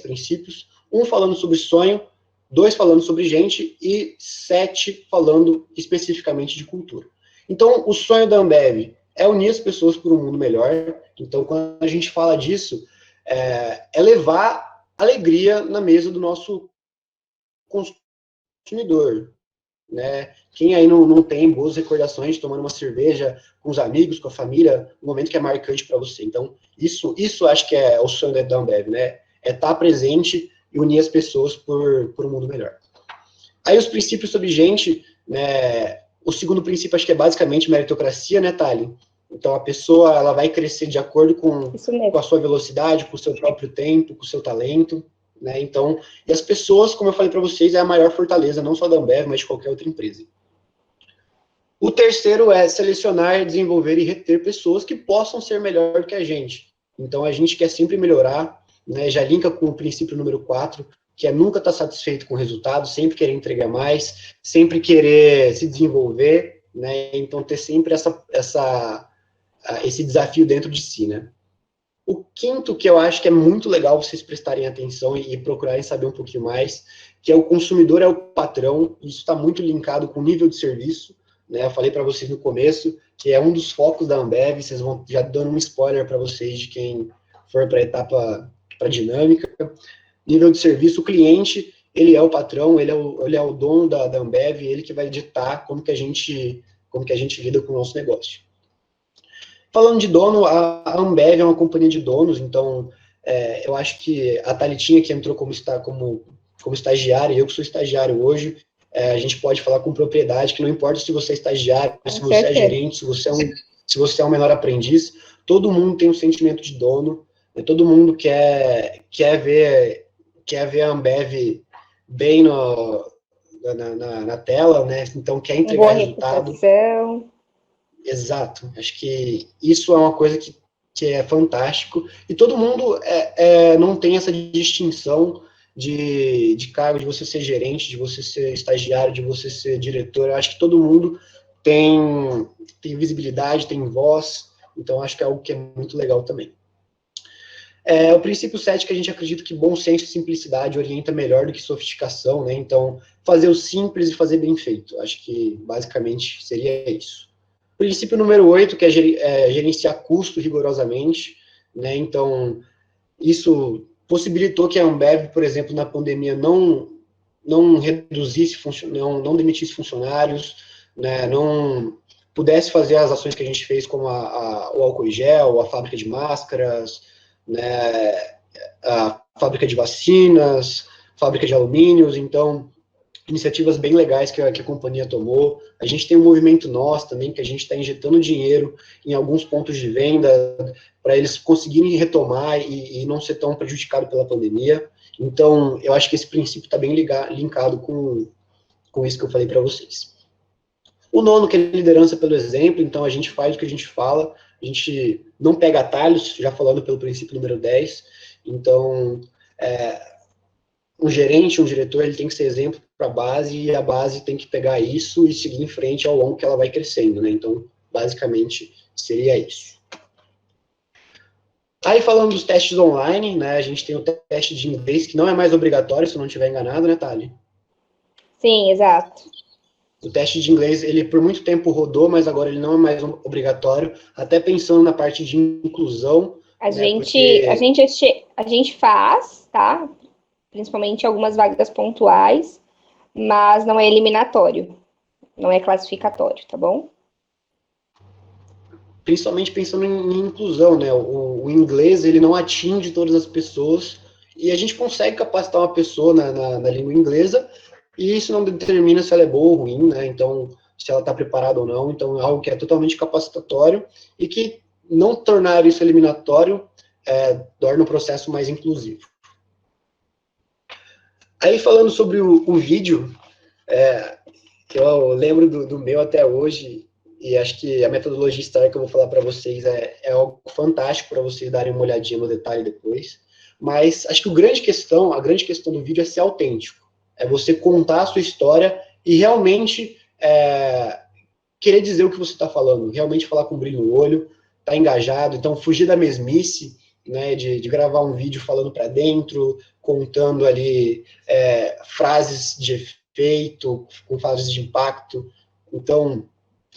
princípios, um falando sobre sonho, 2 falando sobre gente e 7 falando especificamente de cultura. Então, o sonho da Ambev é unir as pessoas por um mundo melhor. Então, quando a gente fala disso, é levar alegria na mesa do nosso consumidor, né? Quem aí não tem boas recordações de tomando uma cerveja com os amigos, com a família, um momento que é marcante para você. Então, isso acho que é o sonho da Ambev, né? É estar presente e unir as pessoas por um mundo melhor. Aí os princípios sobre gente, né? O segundo princípio acho que é basicamente meritocracia, né, Thali? Então, a pessoa ela vai crescer de acordo com a sua velocidade, com o seu próprio tempo, com o seu talento, né? Então, e as pessoas, como eu falei para vocês, é a maior fortaleza, não só da Ambev, mas de qualquer outra empresa. O terceiro é selecionar, desenvolver e reter pessoas que possam ser melhor que a gente. Então, a gente quer sempre melhorar, né? Já linka com o princípio número 4, que é nunca estar satisfeito com o resultado, sempre querer entregar mais, sempre querer se desenvolver, né? Então, ter sempre esse desafio dentro de si, né? O quinto, que eu acho que é muito legal vocês prestarem atenção e procurarem saber um pouquinho mais, que é o consumidor é o patrão, isso está muito linkado com o nível de serviço, né? Eu falei para vocês no começo, que é um dos focos da Ambev, vocês vão já dando um spoiler para vocês de quem for para a etapa, para dinâmica. Nível de serviço, o cliente, ele é o patrão, ele é o dono da Ambev, ele que vai ditar como que a gente lida com o nosso negócio. Falando de dono, a Ambev é uma companhia de donos, então eu acho que a Thalitinha, que entrou como estagiária, eu que sou estagiário hoje, a gente pode falar com propriedade, que não importa se você é estagiário, se você é gerente, se você é um menor aprendiz, todo mundo tem um sentimento de dono, né? Todo mundo quer ver a Ambev bem na tela, né? Então quer entregar resultado. Reputação. Exato, acho que isso é uma coisa que é fantástico, e todo mundo não tem essa distinção de cargo, de você ser gerente, de você ser estagiário, de você ser diretor. Eu acho que todo mundo tem visibilidade, tem voz, então acho que é algo que é muito legal também. O princípio 7, que a gente acredita que bom senso e simplicidade orienta melhor do que sofisticação, né? Então, fazer o simples e fazer bem feito. Acho que, basicamente, seria isso. Princípio número 8, que é gerenciar custo rigorosamente, né? Então, isso possibilitou que a Ambev, por exemplo, na pandemia, não reduzisse, não demitisse funcionários, né? Não pudesse fazer as ações que a gente fez, como o álcool em gel, a fábrica de máscaras, né? A fábrica de vacinas, fábrica de alumínios. Então, iniciativas bem legais que a companhia tomou. A gente tem um movimento nosso também, que a gente está injetando dinheiro em alguns pontos de venda para eles conseguirem retomar e não ser tão prejudicado pela pandemia. Então, eu acho que esse princípio está bem linkado com isso que eu falei para vocês. O nono, que é liderança pelo exemplo, então a gente faz o que a gente fala, a gente não pega atalhos, já falando pelo princípio número 10, então um gerente, um diretor, ele tem que ser exemplo para a base, e a base tem que pegar isso e seguir em frente ao longo que ela vai crescendo, né? Então, basicamente, seria isso. Aí, falando dos testes online, né, a gente tem o teste de inglês, que não é mais obrigatório, se eu não estiver enganado, né, Thali? Sim, exato. O teste de inglês, ele por muito tempo rodou, mas agora ele não é mais obrigatório, até pensando na parte de inclusão. A gente faz, tá? Principalmente algumas vagas pontuais, mas não é eliminatório, não é classificatório, tá bom? Principalmente pensando em inclusão, né? O inglês, ele não atinge todas as pessoas, e a gente consegue capacitar uma pessoa na língua inglesa, e isso não determina se ela é boa ou ruim, né? Então, se ela está preparada ou não. Então, é algo que é totalmente capacitatório, e que não tornar isso eliminatório torna o processo mais inclusivo. Aí, falando sobre o vídeo, que eu lembro do meu até hoje, e acho que a metodologia STAR que eu vou falar para vocês é algo fantástico para vocês darem uma olhadinha no detalhe depois. Mas acho que a grande questão do vídeo é ser autêntico. É você contar a sua história e realmente querer dizer o que você está falando, realmente falar com brilho no olho, tá engajado. Então, fugir da mesmice, né, de gravar um vídeo falando para dentro, contando ali frases de efeito, com frases de impacto. Então,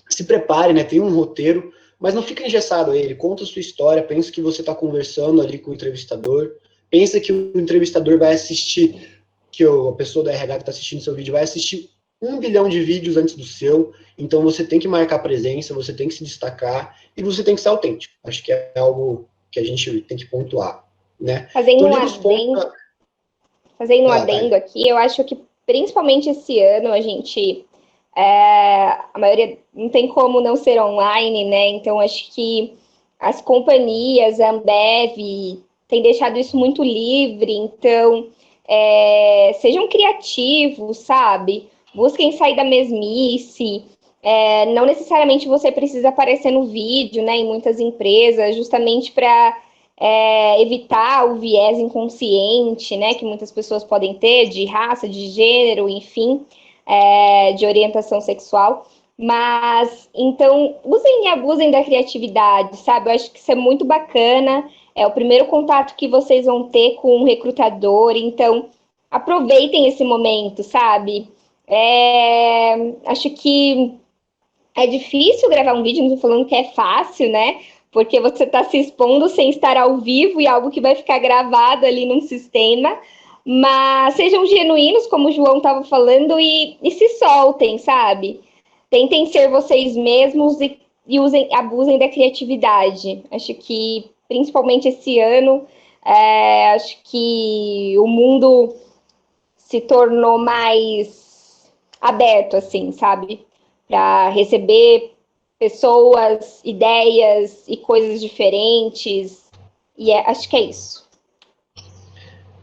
se prepare, né? Tem um roteiro, mas não fica engessado ele. Conta a sua história, pensa que você está conversando ali com o entrevistador, pensa que o entrevistador vai assistir, que a pessoa da RH que está assistindo seu vídeo vai assistir 1 bilhão de vídeos antes do seu, então você tem que marcar presença, você tem que se destacar e você tem que ser autêntico. Acho que é algo que a gente tem que pontuar, né? Fazendo Então, um adendo, fazendo um adendo aqui, eu acho que principalmente esse ano a gente, a maioria não tem como não ser online, né? Então acho que as companhias, a Ambev, tem deixado isso muito livre, então sejam criativos, sabe? Busquem sair da mesmice. Não necessariamente você precisa aparecer no vídeo, né? Em muitas empresas, justamente para evitar o viés inconsciente, né? Que muitas pessoas podem ter de raça, de gênero, enfim, de orientação sexual. Mas, então, usem e abusem da criatividade, sabe? Eu acho que isso é muito bacana. É o primeiro contato que vocês vão ter com um recrutador, então aproveitem esse momento, sabe? Acho que é difícil gravar um vídeo, não estou falando que é fácil, né? Porque você está se expondo sem estar ao vivo e algo que vai ficar gravado ali num sistema. Mas sejam genuínos, como o João estava falando, e se soltem, sabe? Tentem ser vocês mesmos e abusem da criatividade. Acho que, principalmente esse ano, acho que o mundo se tornou mais aberto, assim, sabe? Para receber pessoas, ideias e coisas diferentes. E acho que é isso.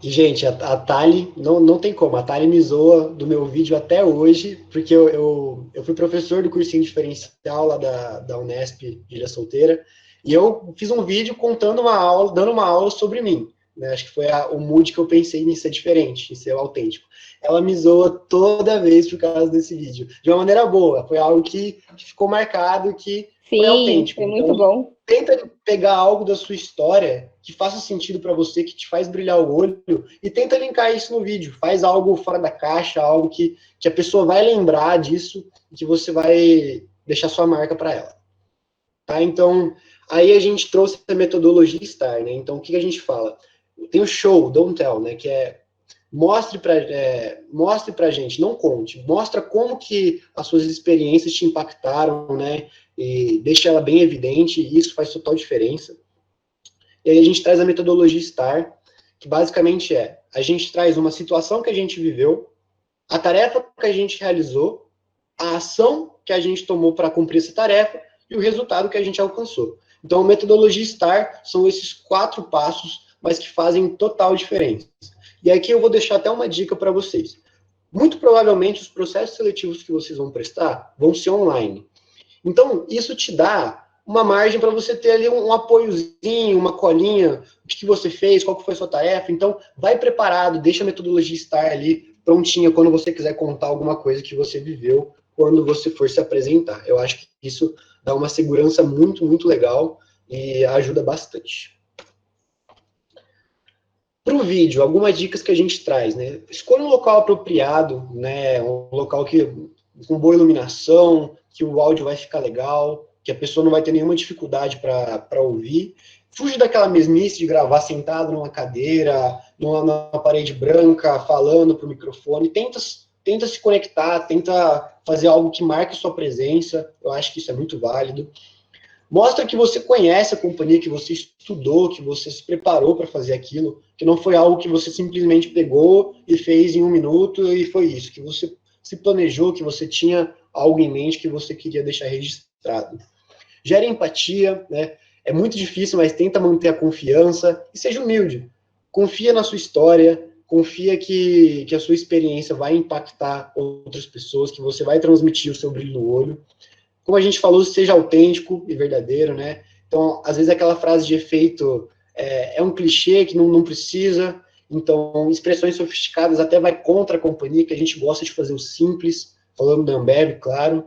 Gente, a Thali, não tem como, a Thali me zoa do meu vídeo até hoje, porque eu fui professor do cursinho diferencial lá da Unesp de Ilha Solteira, e eu fiz um vídeo contando uma aula, dando uma aula sobre mim, né? Acho que foi o mood que eu pensei em ser diferente, em ser autêntico. Ela me zoa toda vez por causa desse vídeo, de uma maneira boa, foi algo que ficou marcado, que foi autêntico. Foi muito bom. Tenta pegar algo da sua história que faça sentido para você, que te faz brilhar o olho, e tenta linkar isso no vídeo. Faz algo fora da caixa, algo que a pessoa vai lembrar disso e que você vai deixar sua marca para ela. Tá? Então, aí a gente trouxe a metodologia STAR, né? Então, o que a gente fala? Tem o show, don't tell, né? Que é mostre pra gente, não conte. Mostra como que as suas experiências te impactaram, né? E deixa ela bem evidente, e isso faz total diferença. E aí a gente traz a metodologia STAR, que basicamente a gente traz uma situação que a gente viveu, a tarefa que a gente realizou, a ação que a gente tomou para cumprir essa tarefa e o resultado que a gente alcançou. Então, a metodologia STAR são esses 4 passos, mas que fazem total diferença. E aqui eu vou deixar até uma dica para vocês. Muito provavelmente os processos seletivos que vocês vão prestar vão ser online. Então, isso te dá uma margem para você ter ali um apoiozinho, uma colinha, o que você fez, qual que foi a sua tarefa. Então, vai preparado, deixa a metodologia STAR ali prontinha quando você quiser contar alguma coisa que você viveu quando você for se apresentar. Eu acho que isso dá uma segurança muito, muito legal e ajuda bastante. Para o vídeo, algumas dicas que a gente traz, né? Escolha um local apropriado, né? Um local com boa iluminação, que o áudio vai ficar legal, que a pessoa não vai ter nenhuma dificuldade para ouvir. Fuja daquela mesmice de gravar sentado numa cadeira, numa parede branca, falando para o microfone. Tenta se conectar, tenta fazer algo que marque sua presença. Eu acho que isso é muito válido. Mostra que você conhece a companhia, que você estudou, que você se preparou para fazer aquilo, que não foi algo que você simplesmente pegou e fez em 1 minuto e foi isso, que você se planejou, que você tinha algo em mente que você queria deixar registrado. Gere empatia, né? É muito difícil, mas tenta manter a confiança e seja humilde. Confia na sua história, confia que a sua experiência vai impactar outras pessoas, que você vai transmitir o seu brilho no olho. Como a gente falou, seja autêntico e verdadeiro, né? Então, às vezes aquela frase de efeito é um clichê que não precisa. Então, expressões sofisticadas até vai contra a companhia, que a gente gosta de fazer o simples, falando da Ambev, claro.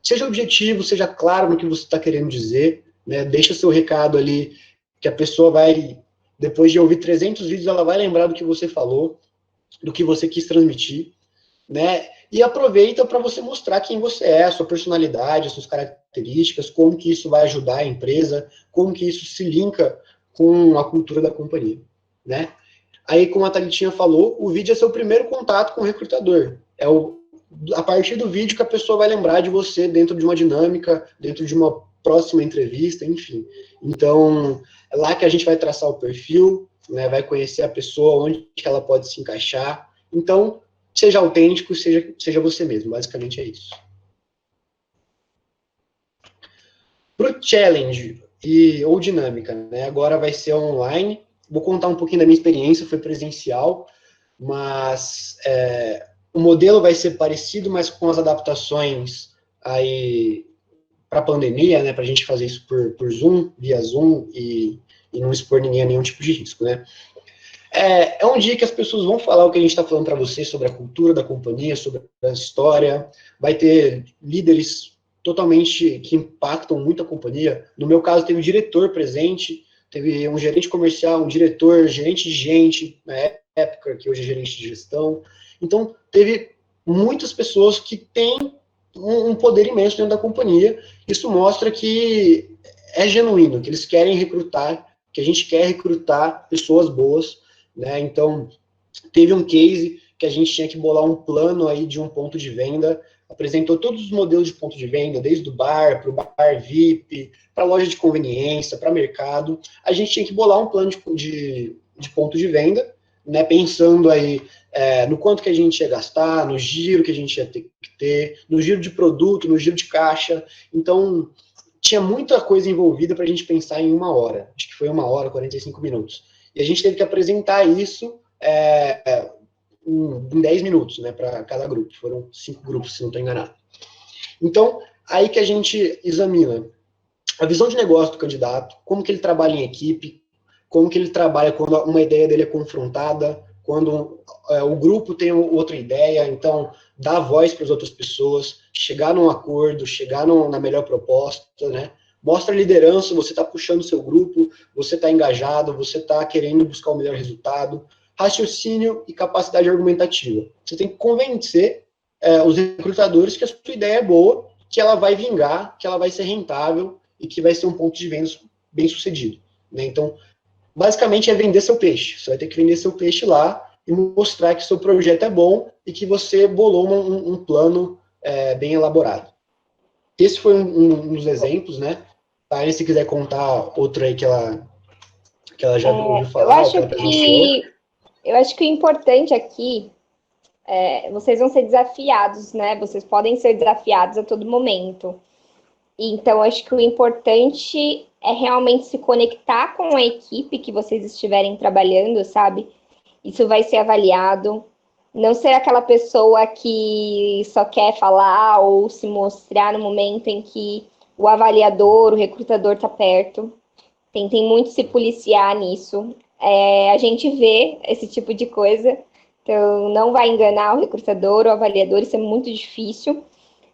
Seja objetivo, seja claro no que você está querendo dizer, né? Deixa seu recado ali, que a pessoa vai depois de ouvir 300 vídeos, ela vai lembrar do que você falou, do que você quis transmitir, né? E aproveita para você mostrar quem você é, a sua personalidade, as suas características, como que isso vai ajudar a empresa, como que isso se linka com a cultura da companhia, né? Aí, como a Thalitinha falou, o vídeo é seu primeiro contato com o recrutador. A partir do vídeo que a pessoa vai lembrar de você dentro de uma dinâmica, dentro de uma próxima entrevista, enfim. Então, é lá que a gente vai traçar o perfil, né, vai conhecer a pessoa, onde que ela pode se encaixar. Então, seja autêntico, seja você mesmo, basicamente é isso. Para o challenge ou dinâmica, né, agora vai ser online. Vou contar um pouquinho da minha experiência, foi presencial, mas o modelo vai ser parecido, mas com as adaptações aí para a pandemia, né, para a gente fazer isso por Zoom, via Zoom, e não expor ninguém a nenhum tipo de risco, né. É um dia que as pessoas vão falar o que a gente está falando para vocês sobre a cultura da companhia, sobre a história, vai ter líderes totalmente que impactam muito a companhia. No meu caso, teve um diretor presente, teve um gerente comercial, um diretor, gerente de gente, na época, que hoje é gerente de gestão. Então, teve muitas pessoas que têm um poder imenso dentro da companhia. Isso mostra que é genuíno, que eles querem recrutar, que a gente quer recrutar pessoas boas, né? Então, teve um case que a gente tinha que bolar um plano aí de um ponto de venda, apresentou todos os modelos de ponto de venda, desde o bar, para o bar VIP, para loja de conveniência, para mercado. A gente tinha que bolar um plano de ponto de venda, né, pensando aí no quanto que a gente ia gastar, no giro que a gente ia ter que ter, no giro de produto, no giro de caixa. Então, tinha muita coisa envolvida para a gente pensar em 1 hora. Acho que foi 1 hora, 45 minutos. E a gente teve que apresentar isso em 10 minutos, né, para cada grupo. Foram 5 grupos, se não estou enganado. Então, aí que a gente examina a visão de negócio do candidato, como que ele trabalha em equipe, como que ele trabalha quando uma ideia dele é confrontada, quando o grupo tem outra ideia, então dá voz para as outras pessoas, chegar num acordo, chegar na melhor proposta, né? Mostra liderança, você está puxando o seu grupo, você está engajado, você está querendo buscar o melhor resultado. Raciocínio e capacidade argumentativa. Você tem que convencer os recrutadores que a sua ideia é boa, que ela vai vingar, que ela vai ser rentável e que vai ser um ponto de venda bem sucedido, né? Então, basicamente é vender seu peixe. Você vai ter que vender seu peixe lá e mostrar que seu projeto é bom e que você bolou um plano bem elaborado. Esse foi um dos exemplos, né? Tá, se quiser contar outro aí que ela já ouviu falar, ou que ela presenciou. Eu acho que o importante aqui vocês vão ser desafiados, né? Vocês podem ser desafiados a todo momento. Então, acho que o importante é realmente se conectar com a equipe que vocês estiverem trabalhando, sabe? Isso vai ser avaliado. Não ser aquela pessoa que só quer falar ou se mostrar no momento em que o avaliador, o recrutador está perto. Tentem muito se policiar nisso. A gente vê esse tipo de coisa, então não vai enganar o recrutador ou o avaliador, isso é muito difícil.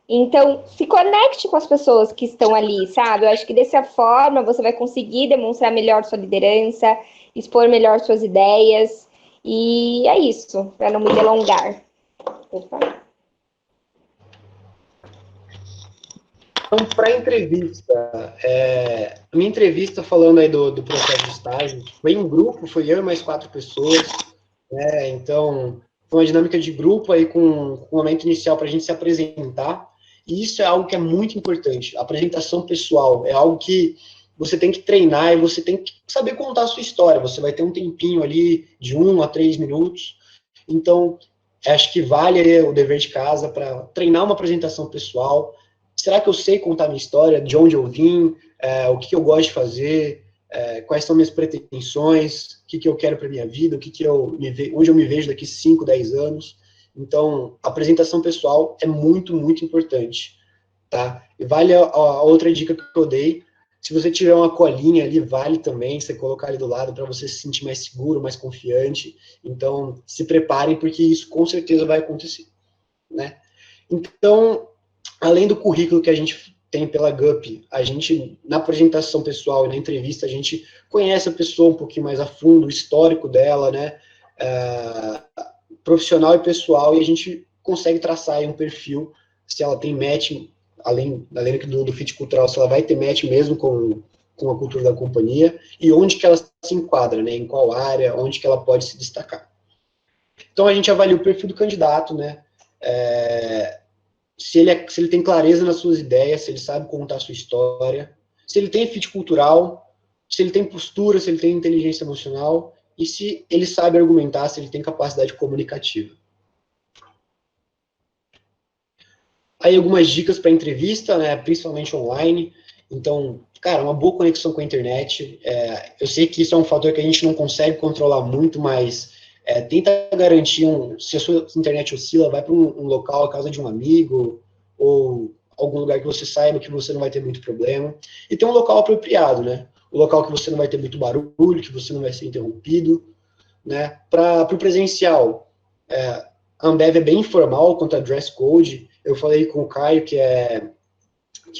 Então, se conecte com as pessoas que estão ali, sabe? Eu acho que dessa forma você vai conseguir demonstrar melhor sua liderança, expor melhor suas ideias, e é isso, para não me delongar. Opa. Então, para a entrevista, a minha entrevista falando aí do processo de estágio, foi em grupo, foi eu e mais 4 pessoas, né? Então, foi uma dinâmica de grupo aí com um momento inicial para a gente se apresentar, e isso é algo que é muito importante. A apresentação pessoal é algo que você tem que treinar e você tem que saber contar a sua história. Você vai ter um tempinho ali de 1 a 3 minutos. Então, acho que vale o dever de casa para treinar uma apresentação pessoal. Será que eu sei contar minha história, de onde eu vim, o que eu gosto de fazer, quais são minhas pretensões, o que eu quero para minha vida, onde eu me vejo daqui 5, 10 anos. Então, a apresentação pessoal é muito, muito importante, tá? E vale a outra dica que eu dei, se você tiver uma colinha ali, vale também você colocar ali do lado para você se sentir mais seguro, mais confiante. Então, se preparem, porque isso com certeza vai acontecer, né? Então, além do currículo que a gente tem pela GUP, a gente, na apresentação pessoal e na entrevista, a gente conhece a pessoa um pouquinho mais a fundo, o histórico dela, né, profissional e pessoal, e a gente consegue traçar aí um perfil, se ela tem match, além do fit cultural, se ela vai ter match mesmo com a cultura da companhia, e onde que ela se enquadra, né, em qual área, onde que ela pode se destacar. Então, a gente avalia o perfil do candidato, né, se ele tem clareza nas suas ideias, se ele sabe contar a sua história, se ele tem fit cultural, se ele tem postura, se ele tem inteligência emocional, e se ele sabe argumentar, se ele tem capacidade comunicativa. Aí algumas dicas para entrevista, né, principalmente online. Então, cara, uma boa conexão com a internet. Eu sei que isso é um fator que a gente não consegue controlar muito, mas tenta garantir, se a sua internet oscila, vai para um local, a casa de um amigo, ou algum lugar que você saiba que você não vai ter muito problema. E tem um local apropriado, né? Um local que você não vai ter muito barulho, que você não vai ser interrompido, né? Para o presencial, a Ambev é bem informal quanto a dress code. Eu falei com o Caio, que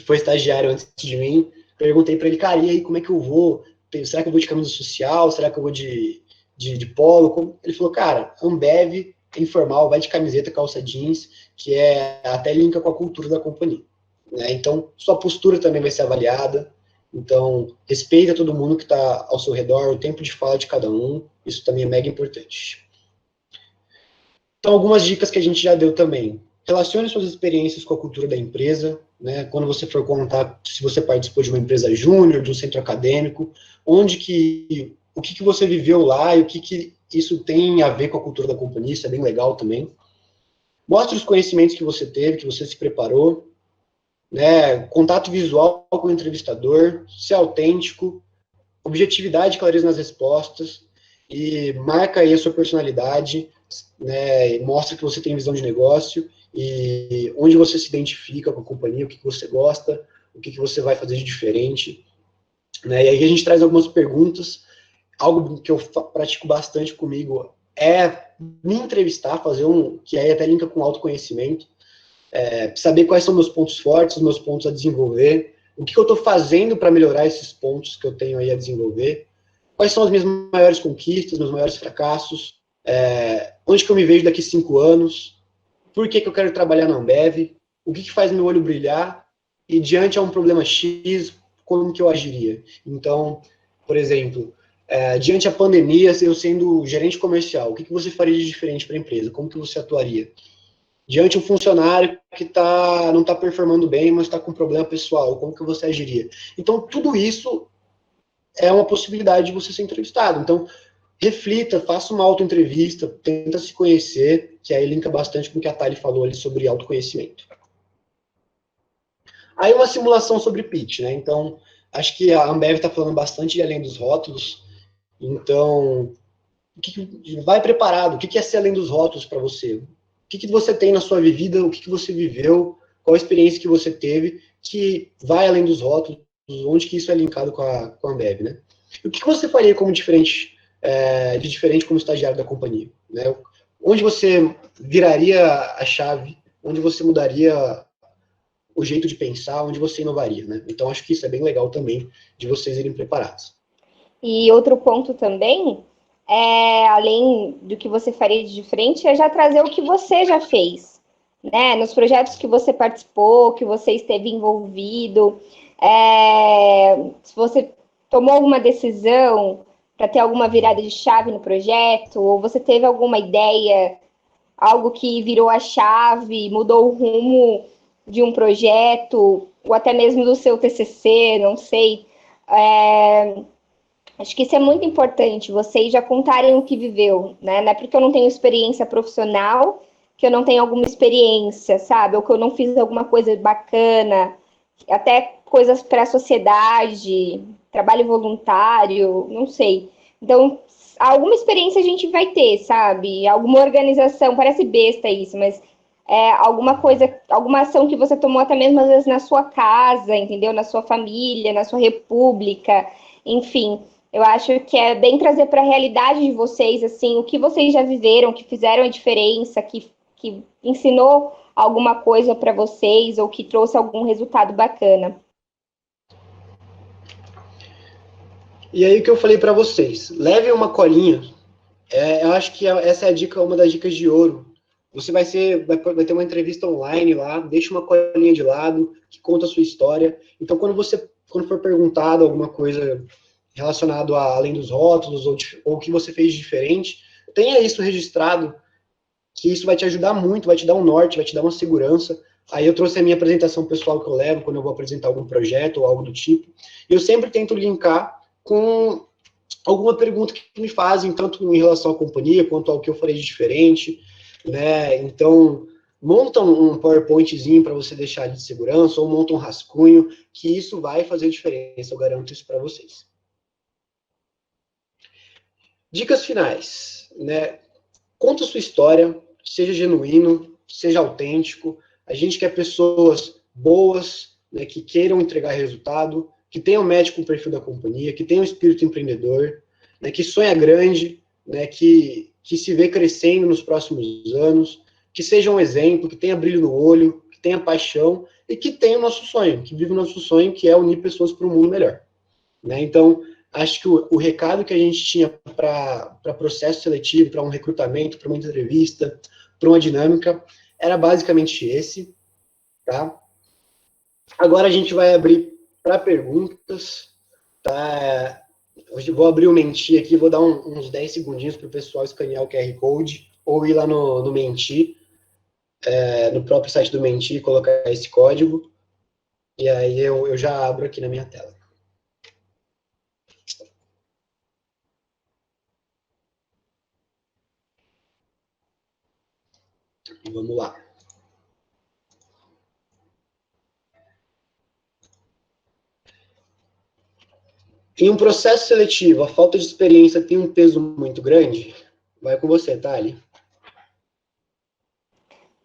foi estagiário antes de mim, perguntei para ele, cara, e aí, como é que eu vou? Será que eu vou de camisa social? Será que eu vou de polo? Ele falou, cara, Ambev é informal, vai de camiseta, calça jeans, que até linka com a cultura da companhia. Né? Então, sua postura também vai ser avaliada. Então, respeita todo mundo que está ao seu redor, o tempo de fala de cada um, isso também é mega importante. Então, algumas dicas que a gente já deu também. Relacione suas experiências com a cultura da empresa, né? Quando você for contar se você participou de uma empresa júnior, de um centro acadêmico, o que você viveu lá e o que isso tem a ver com a cultura da companhia, isso é bem legal também. Mostre os conhecimentos que você teve, que você se preparou, né? Contato visual com o entrevistador, ser autêntico, objetividade e clareza nas respostas, e marca aí a sua personalidade, né? E mostra que você tem visão de negócio, e onde você se identifica com a companhia, o que você gosta, o que você vai fazer de diferente. Né? E aí a gente traz algumas perguntas, algo que eu pratico bastante comigo é me entrevistar, que aí até linka com autoconhecimento, saber quais são meus pontos fortes, os meus pontos a desenvolver, o que eu estou fazendo para melhorar esses pontos que eu tenho aí a desenvolver, quais são as minhas maiores conquistas, meus maiores fracassos, onde que eu me vejo daqui 5 anos, por que eu quero trabalhar na Ambev, o que faz meu olho brilhar, e diante a um problema X, como que eu agiria. Então, por exemplo, diante a pandemia, eu sendo gerente comercial, o que você faria de diferente para a empresa? Como que você atuaria? Diante um funcionário que não está performando bem, mas está com problema pessoal, como que você agiria? Então, tudo isso é uma possibilidade de você ser entrevistado. Então, reflita, faça uma autoentrevista, tenta se conhecer, que aí linka bastante com o que a Thali falou ali sobre autoconhecimento. Aí uma simulação sobre pitch, né? Então, acho que a Ambev está falando bastante de além dos rótulos, então, vai preparado, o que é ser além dos rótulos para você? O que você tem na sua vida, o que você viveu, qual a experiência que você teve, que vai além dos rótulos, onde que isso é linkado com a Ambev, né? E o que você faria como diferente como estagiário da companhia, né? Onde você viraria a chave, onde você mudaria o jeito de pensar, onde você inovaria, né? Então, acho que isso é bem legal também, de vocês irem preparados. E outro ponto também, além do que você faria de diferente, é já trazer o que você já fez, né? Nos projetos que você participou, que você esteve envolvido, se você tomou alguma decisão para ter alguma virada de chave no projeto, ou você teve alguma ideia, algo que virou a chave, mudou o rumo de um projeto, ou até mesmo do seu TCC, não sei. Acho que isso é muito importante, vocês já contarem o que viveu, né? Não é porque eu não tenho experiência profissional que eu não tenho alguma experiência, sabe? Ou que eu não fiz alguma coisa bacana, até coisas para a sociedade, trabalho voluntário, não sei. Então, alguma experiência a gente vai ter, sabe? Alguma organização, parece besta isso, mas alguma coisa, alguma ação que você tomou até mesmo às vezes na sua casa, entendeu? Na sua família, na sua república, enfim. Eu acho que é bem trazer para a realidade de vocês, assim, o que vocês já viveram, que fizeram a diferença, que ensinou alguma coisa para vocês ou que trouxe algum resultado bacana. E aí o que eu falei para vocês, levem uma colinha. Eu acho que essa é a dica, uma das dicas de ouro. Você vai ter uma entrevista online lá, deixa uma colinha de lado, que conta a sua história. Então, quando for perguntado alguma coisa relacionado a além dos rótulos ou o que você fez de diferente, tenha isso registrado, que isso vai te ajudar muito, vai te dar um norte, vai te dar uma segurança. Aí eu trouxe a minha apresentação pessoal que eu levo quando eu vou apresentar algum projeto ou algo do tipo. E eu sempre tento linkar com alguma pergunta que me fazem, tanto em relação à companhia, quanto ao que eu farei de diferente, né? Então, monta um PowerPointzinho para você deixar ali de segurança, ou monta um rascunho, que isso vai fazer diferença, eu garanto isso para vocês. Dicas finais, né? Conta a sua história, seja genuíno, seja autêntico. A gente quer pessoas boas, né, que queiram entregar resultado, que tenham match com o perfil da companhia, que tenham espírito empreendedor, né, que sonha grande, né, que se vê crescendo nos próximos anos, que seja um exemplo, que tenha brilho no olho, que tenha paixão e que tenha o nosso sonho, que vive o nosso sonho, que é unir pessoas para um mundo melhor. Né? Então, acho que o recado que a gente tinha para processo seletivo, para um recrutamento, para uma entrevista, para uma dinâmica, era basicamente esse, tá? Agora a gente vai abrir para perguntas, tá? Hoje vou abrir o Menti aqui, vou dar uns 10 segundinhos para o pessoal escanear o QR Code, ou ir lá no Menti, no próprio site do Menti, colocar esse código, e aí eu já abro aqui na minha tela. Vamos lá. Em um processo seletivo, a falta de experiência tem um peso muito grande? Vai com você, Thali.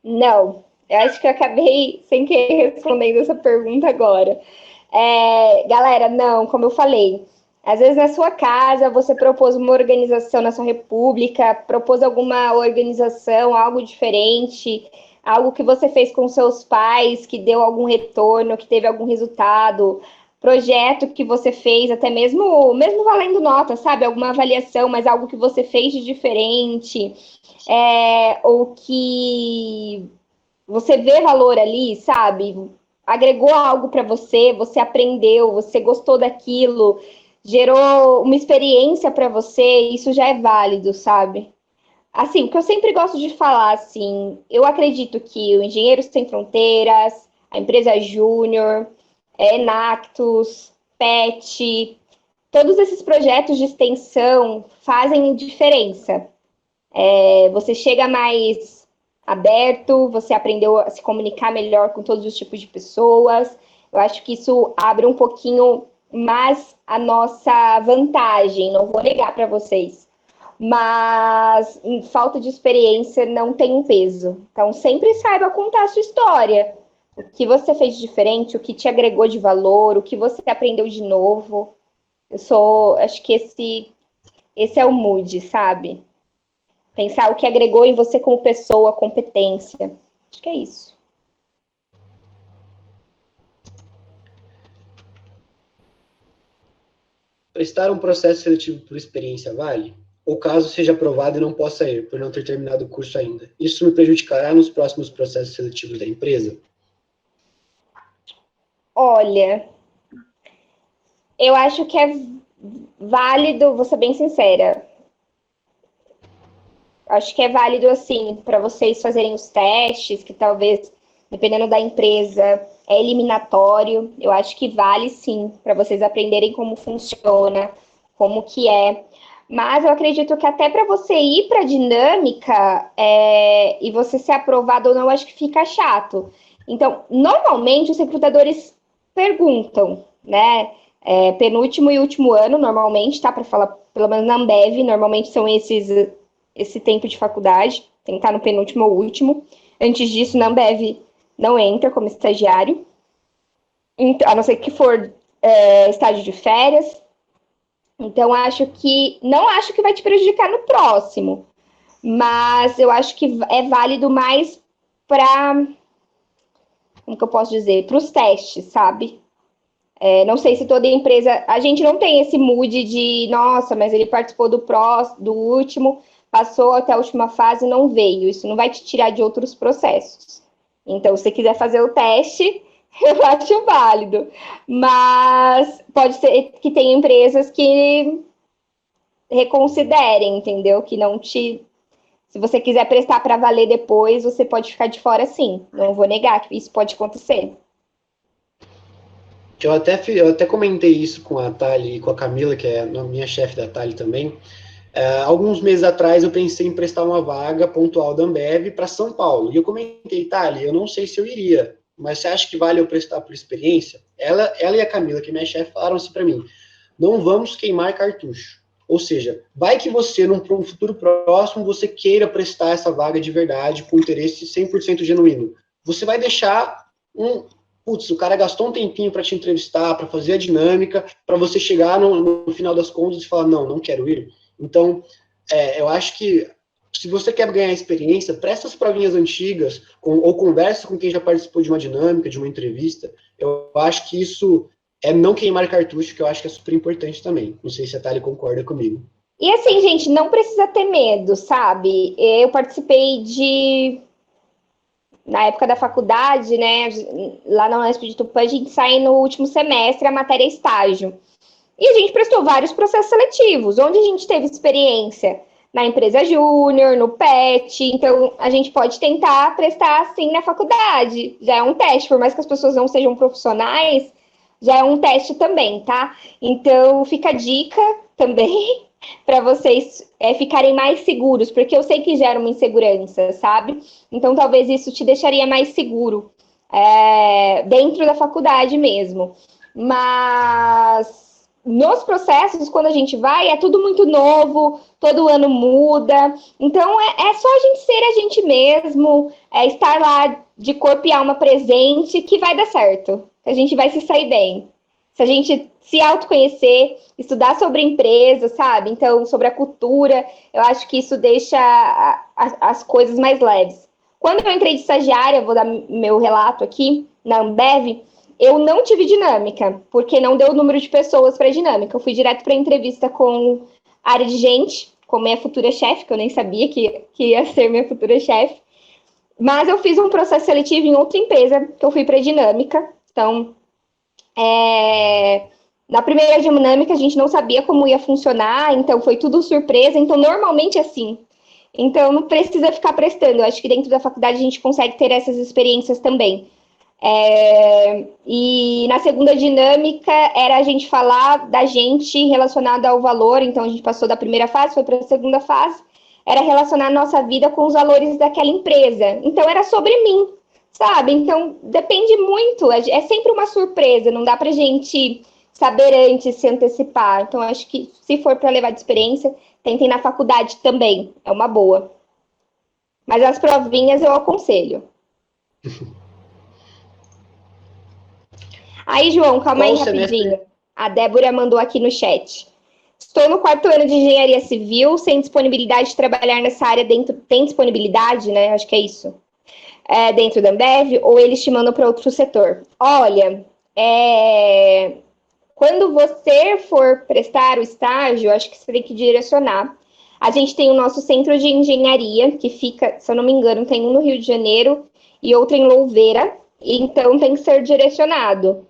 Não, eu acho que eu acabei sem querer respondendo essa pergunta agora. Galera, não, como eu falei, às vezes na sua casa você propôs uma organização na sua república, propôs alguma organização, algo diferente, algo que você fez com seus pais, que deu algum retorno, que teve algum resultado, projeto que você fez, até mesmo valendo nota, sabe? Alguma avaliação, mas algo que você fez de diferente, ou que você vê valor ali, sabe? Agregou algo para você, você aprendeu, você gostou daquilo, gerou uma experiência para você, isso já é válido, sabe? Assim, o que eu sempre gosto de falar, assim, eu acredito que o Engenheiros Sem Fronteiras, a empresa Júnior, Enactus, PET, todos esses projetos de extensão fazem diferença. Você chega mais aberto, você aprendeu a se comunicar melhor com todos os tipos de pessoas. Eu acho que isso abre um pouquinho mais a nossa vantagem, não vou negar para vocês. Mas falta de experiência não tem um peso. Então, sempre saiba contar a sua história. O que você fez de diferente, o que te agregou de valor, o que você aprendeu de novo. Acho que esse é o mood, sabe? Pensar o que agregou em você como pessoa, competência. Acho que é isso. Prestar um processo seletivo por experiência vale? Ou caso seja aprovado e não possa ir, por não ter terminado o curso ainda? Isso me prejudicará nos próximos processos seletivos da empresa? Olha, eu acho que é válido, vou ser bem sincera. Acho que é válido, assim, para vocês fazerem os testes, que talvez, dependendo da empresa, é eliminatório. Eu acho que vale, sim, para vocês aprenderem como funciona, como que é. Mas eu acredito que até para você ir para a dinâmica e você ser aprovado ou não, acho que fica chato. Então, normalmente, os recrutadores perguntam, né? Penúltimo e último ano, normalmente, tá? Para falar, pelo menos na Ambev, normalmente são esse tempo de faculdade, tem que estar no penúltimo ou último. Antes disso, na Ambev não entra como estagiário, a não ser que for estágio de férias. Então, não acho que vai te prejudicar no próximo, mas eu acho que é válido mais para como que eu posso dizer, para os testes, sabe? Não sei se toda empresa, a gente não tem esse mood de, nossa, mas ele participou do último, passou até a última fase e não veio. Isso não vai te tirar de outros processos. Então, se você quiser fazer o teste, eu acho válido. Mas pode ser que tenha empresas que reconsiderem, entendeu? Que não te... Se você quiser prestar para valer depois, você pode ficar de fora sim. Não vou negar que isso pode acontecer. Eu até comentei isso com a Thali e com a Camila, que é a minha chefe da Thali também. Alguns meses atrás eu pensei em prestar uma vaga pontual da Ambev para São Paulo. E eu comentei, Thali, eu não sei se eu iria, mas você acha que vale eu prestar por experiência? Ela e a Camila, que é minha chefe, falaram assim para mim, não vamos queimar cartucho. Ou seja, vai que você, num futuro próximo, você queira prestar essa vaga de verdade, com interesse 100% genuíno. Você vai deixar o cara gastou um tempinho para te entrevistar, para fazer a dinâmica, para você chegar no final das contas e falar, não quero ir. Então, eu acho que se você quer ganhar experiência, presta as provinhas antigas, ou conversa com quem já participou de uma dinâmica, de uma entrevista. Eu acho que isso é não queimar cartucho, que eu acho que é super importante também. Não sei se a Thali concorda comigo. E assim, gente, não precisa ter medo, sabe? Eu participei na época da faculdade, né? Lá na Unesp de Tupã, a gente sai no último semestre a matéria estágio. E a gente prestou vários processos seletivos, onde a gente teve experiência na empresa júnior, no PET, então a gente pode tentar prestar assim na faculdade. Já é um teste, por mais que as pessoas não sejam profissionais, já é um teste também, tá? Então fica a dica também para vocês ficarem mais seguros, porque eu sei que gera uma insegurança, sabe? Então talvez isso te deixaria mais seguro dentro da faculdade mesmo. Mas nos processos, quando a gente vai, é tudo muito novo, todo ano muda. Então, é só a gente ser a gente mesmo, estar lá de corpo e alma presente, que vai dar certo. A gente vai se sair bem. Se a gente se autoconhecer, estudar sobre a empresa, sabe? Então, sobre a cultura, eu acho que isso deixa as coisas mais leves. Quando eu entrei de estagiária, vou dar meu relato aqui, na Ambev, eu não tive dinâmica, porque não deu o número de pessoas para dinâmica. Eu fui direto para entrevista com a área de gente, com minha futura chefe, que eu nem sabia que ia ser minha futura chefe. Mas eu fiz um processo seletivo em outra empresa, que eu fui para dinâmica. Então, na primeira dinâmica, a gente não sabia como ia funcionar, então foi tudo surpresa. Então, normalmente é assim. Então, não precisa ficar prestando. Eu acho que dentro da faculdade a gente consegue ter essas experiências também. E na segunda dinâmica era a gente falar da gente relacionada ao valor. Então a gente passou da primeira fase, foi para a segunda fase, era relacionar a nossa vida com os valores daquela empresa. Então era sobre mim, sabe? Então depende muito, é sempre uma surpresa, não dá pra gente saber antes, se antecipar. Então acho que se for para levar de experiência, tentem na faculdade também, é uma boa. Mas as provinhas eu aconselho. Aí, João, calma aí rapidinho. A Débora mandou aqui no chat. Estou no 4º ano de engenharia civil, sem disponibilidade de trabalhar nessa área dentro. Tem disponibilidade, né? Acho que é isso. Dentro da Ambev, ou eles te mandam para outro setor? Olha, quando você for prestar o estágio, acho que você tem que direcionar. A gente tem o nosso centro de engenharia, que fica, se eu não me engano, tem um no Rio de Janeiro e outro em Louveira. Então, tem que ser direcionado.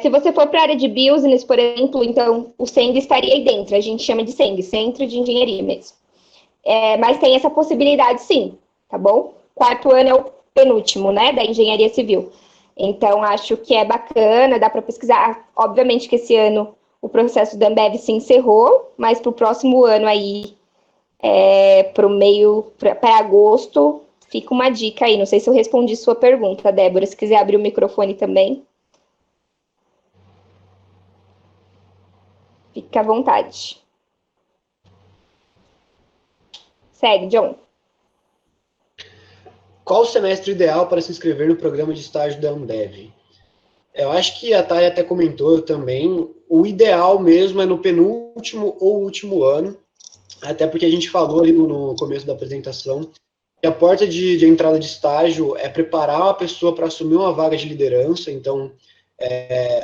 Se você for para a área de business, por exemplo, então o SENG estaria aí dentro. A gente chama de SENG, Centro de Engenharia mesmo. Mas tem essa possibilidade, sim, tá bom? 4º ano é o penúltimo, né, da engenharia civil. Então, acho que é bacana, dá para pesquisar. Obviamente que esse ano o processo da Ambev se encerrou, mas para o próximo ano aí, para agosto, fica uma dica aí. Não sei se eu respondi sua pergunta, Débora. Se quiser abrir o microfone também. Fique à vontade. Segue, John. Qual o semestre ideal para se inscrever no programa de estágio da Ambev? Eu acho que a Thay até comentou também, o ideal mesmo é no penúltimo ou último ano, até porque a gente falou ali no começo da apresentação E a porta de entrada de estágio é preparar a pessoa para assumir uma vaga de liderança. Então,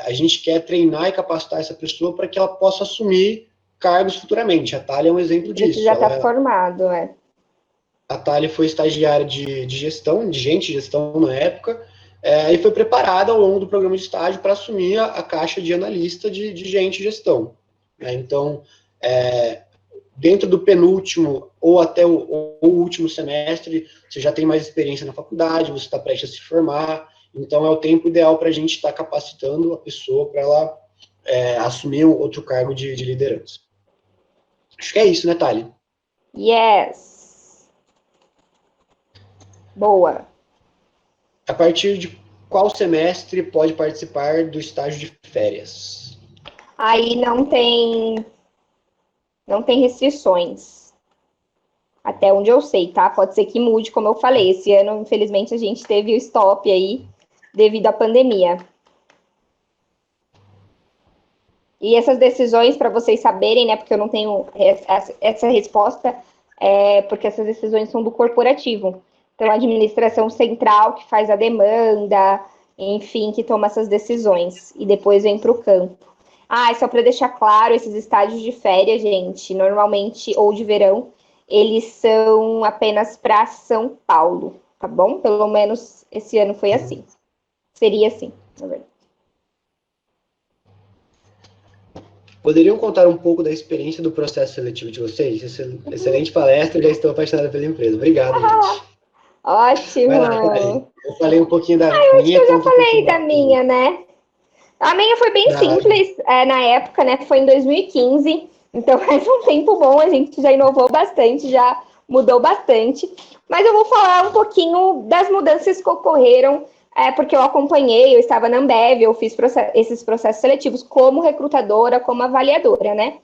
a gente quer treinar e capacitar essa pessoa para que ela possa assumir cargos futuramente. A Thalia é um exemplo disso. Você já está formado, A Thalia foi estagiária de gestão, de gente de gestão na época, e foi preparada ao longo do programa de estágio para assumir a caixa de analista de gente de gestão. Então, dentro do penúltimo ou até o último semestre, você já tem mais experiência na faculdade, você está prestes a se formar, então é o tempo ideal para a gente estar capacitando a pessoa para ela assumir um outro cargo de liderança. Acho que é isso, né, Thalia? Yes! Boa! A partir de qual semestre pode participar do estágio de férias? Aí não tem restrições. Até onde eu sei, tá? Pode ser que mude, como eu falei. Esse ano, infelizmente, a gente teve o stop aí devido à pandemia. E essas decisões, para vocês saberem, né? Porque eu não tenho essa resposta, porque essas decisões são do corporativo. Então, a administração central que faz a demanda, enfim, que toma essas decisões. E depois vem para o campo. Só para deixar claro, esses estágios de férias, gente, normalmente, ou de verão, eles são apenas para São Paulo, tá bom? Pelo menos esse ano foi assim. Seria assim, na verdade. Poderiam contar um pouco da experiência do processo seletivo de vocês? Excelente palestra, já estou apaixonada pela empresa. Obrigado, gente. Ótimo! Vai lá, eu falei um pouquinho da eu minha. Acho que eu já falei da minha, né? A minha foi bem simples na época, né? Foi em 2015, então faz um tempo bom, a gente já inovou bastante, já mudou bastante. Mas eu vou falar um pouquinho das mudanças que ocorreram, porque eu acompanhei, eu estava na Ambev, eu fiz esses processos seletivos como recrutadora, como avaliadora, né?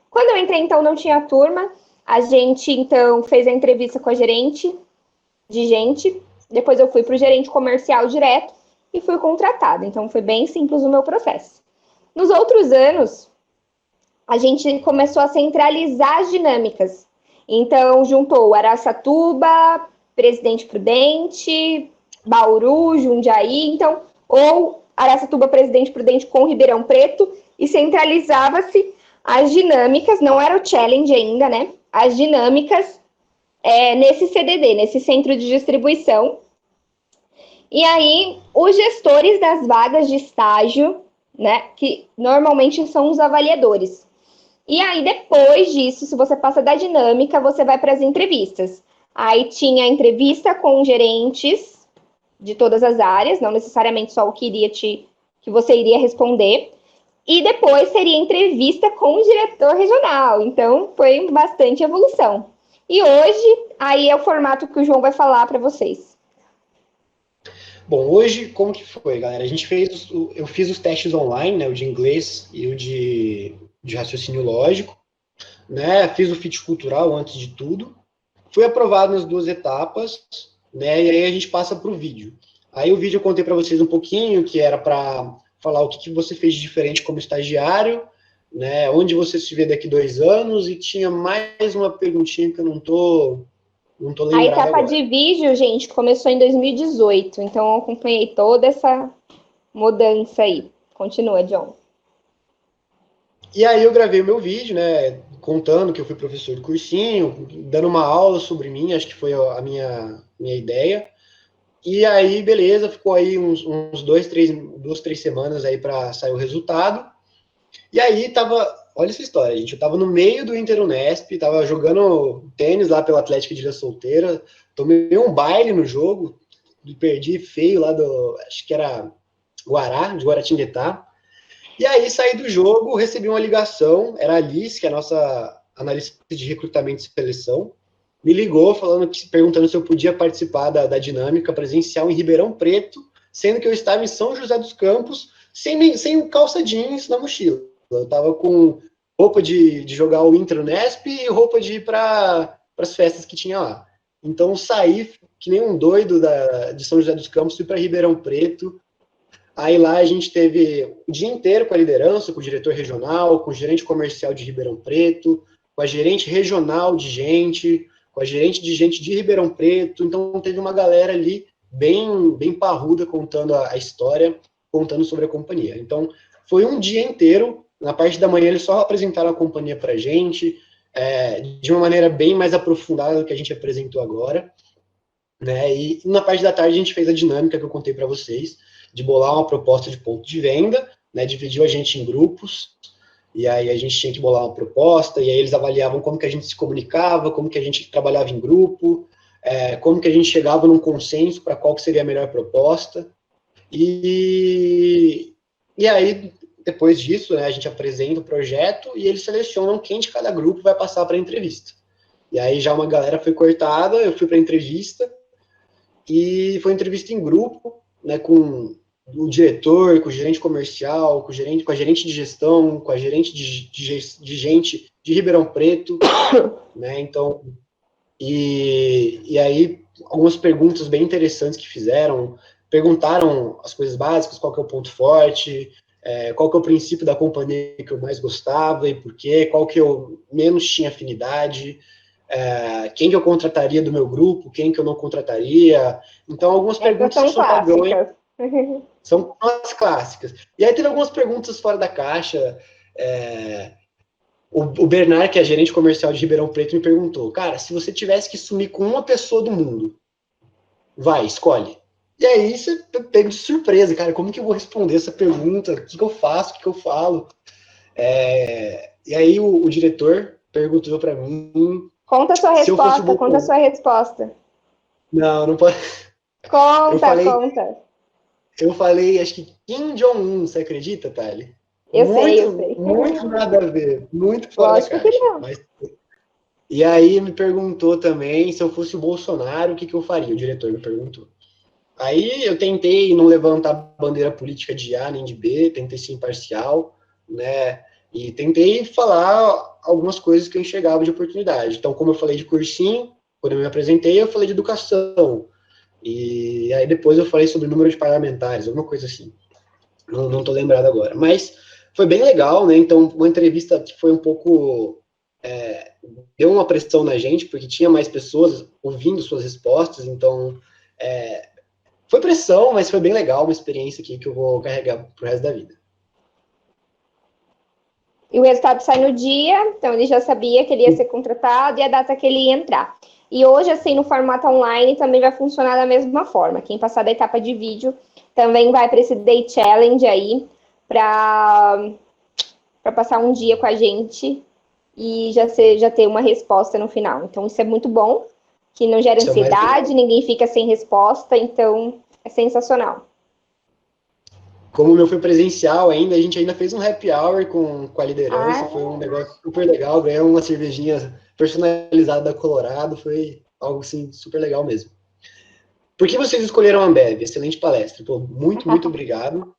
Quando eu entrei, então, não tinha turma, a gente, então, fez a entrevista com a gerente de gente, depois eu fui para o gerente comercial direto, e fui contratada. Então, foi bem simples o meu processo. Nos outros anos, a gente começou a centralizar as dinâmicas. Então, juntou Araçatuba, Presidente Prudente, Bauru, Jundiaí. Então, ou Araçatuba, Presidente Prudente com Ribeirão Preto, e centralizava-se as dinâmicas, não era o challenge ainda, né? As dinâmicas nesse CDD, nesse centro de distribuição. E aí, os gestores das vagas de estágio, né, que normalmente são os avaliadores. E aí, depois disso, se você passa da dinâmica, você vai para as entrevistas. Aí tinha a entrevista com gerentes de todas as áreas, não necessariamente só o que você iria responder. E depois seria entrevista com o diretor regional. Então, foi bastante evolução. E hoje, aí é o formato que o João vai falar para vocês. Bom, hoje, como que foi, galera? Eu fiz os testes online, né, o de inglês e o de raciocínio lógico, né, fiz o fit cultural antes de tudo, fui aprovado nas 2 etapas, né, e aí a gente passa para o vídeo. Aí o vídeo eu contei para vocês um pouquinho, que era para falar o que você fez de diferente como estagiário, né, onde você se vê daqui 2 anos, e tinha mais uma perguntinha que eu não tô lembrado. A etapa agora. de vídeo, gente, começou em 2018, então eu acompanhei toda essa mudança aí. Continua, John. E aí eu gravei o meu vídeo, né, contando que eu fui professor de cursinho, dando uma aula sobre mim, acho que foi a minha ideia. E aí, beleza, ficou aí uns 2, 3 semanas aí para sair o resultado. E aí olha essa história, gente, eu tava no meio do Interunesp, tava jogando tênis lá pela Atlética de Ilha Solteira, tomei um baile no jogo, perdi feio lá acho que era de Guaratinguetá. E aí saí do jogo, recebi uma ligação, era a Alice, que é a nossa analista de recrutamento e seleção, me ligou perguntando se eu podia participar da dinâmica presencial em Ribeirão Preto, sendo que eu estava em São José dos Campos, sem calça jeans na mochila. Eu estava com roupa de jogar o Intra-Unesp e roupa de ir para as festas que tinha lá. Então saí que nem um doido de São José dos Campos, fui para Ribeirão Preto. Aí lá a gente teve o dia inteiro com a liderança, com o diretor regional, com o gerente comercial de Ribeirão Preto, com a gerente regional de gente, com a gerente de gente de Ribeirão Preto, então teve uma galera ali bem parruda contando a história, contando sobre a companhia. Então, foi um dia inteiro, na parte da manhã eles só apresentaram a companhia para a gente, de uma maneira bem mais aprofundada do que a gente apresentou agora, né? E na parte da tarde a gente fez a dinâmica que eu contei para vocês, de bolar uma proposta de ponto de venda, né? Dividiu a gente em grupos, e aí a gente tinha que bolar uma proposta, e aí eles avaliavam como que a gente se comunicava, como que a gente trabalhava em grupo, como que a gente chegava num consenso para qual que seria a melhor proposta. E aí, depois disso, né, a gente apresenta o projeto e eles selecionam quem de cada grupo vai passar para a entrevista. E aí já uma galera foi cortada, eu fui para a entrevista, e foi entrevista em grupo, né, com o diretor, com o gerente comercial, com a gerente de gestão, com a gerente de gente de Ribeirão Preto, né, então, e aí algumas perguntas bem interessantes que fizeram, perguntaram as coisas básicas, qual que é o ponto forte, qual que é o princípio da companhia que eu mais gostava e por quê, qual que eu menos tinha afinidade, quem que eu contrataria do meu grupo, quem que eu não contrataria. Então, algumas perguntas que são padrões, são as clássicas. E aí teve algumas perguntas fora da caixa. O Bernard, que é gerente comercial de Ribeirão Preto, me perguntou, cara, se você tivesse que sumir com uma pessoa do mundo, vai, escolhe. E aí você pega de surpresa, cara, como que eu vou responder essa pergunta? O que eu faço? O que eu falo? E aí o diretor perguntou para mim... Conta a sua resposta, conta a sua resposta. Não pode... Conta. Eu falei, acho que Kim Jong-un, você acredita, Thali? Eu sei. Muito nada a ver, muito fora da caixa. Que não. E aí me perguntou também se eu fosse o Bolsonaro, o que eu faria? O diretor me perguntou. Aí eu tentei não levantar bandeira política de A nem de B, tentei ser imparcial, né? E tentei falar algumas coisas que eu enxergava de oportunidade. Então, como eu falei de cursinho, quando eu me apresentei, eu falei de educação. E aí depois eu falei sobre o número de parlamentares, alguma coisa assim. Não tô lembrado agora. Mas foi bem legal, né? Então, uma entrevista que foi um pouco... deu uma pressão na gente, porque tinha mais pessoas ouvindo suas respostas, então... foi pressão, mas foi bem legal, uma experiência aqui que eu vou carregar pro resto da vida. E o resultado sai no dia, então ele já sabia que ele ia ser contratado e a data que ele ia entrar. E hoje, assim, no formato online, também vai funcionar da mesma forma. Quem passar da etapa de vídeo também vai para esse Day Challenge aí, para passar um dia com a gente e já ter uma resposta no final. Então, isso é muito bom, que não gera ansiedade, ninguém fica sem resposta, então é sensacional. Como o meu foi presencial ainda, a gente ainda fez um happy hour com a liderança, foi um negócio super legal, ganhamos uma cervejinha personalizada da Colorado, foi algo, assim, super legal mesmo. Por que vocês escolheram a Ambev? Excelente palestra. Pô, muito obrigado.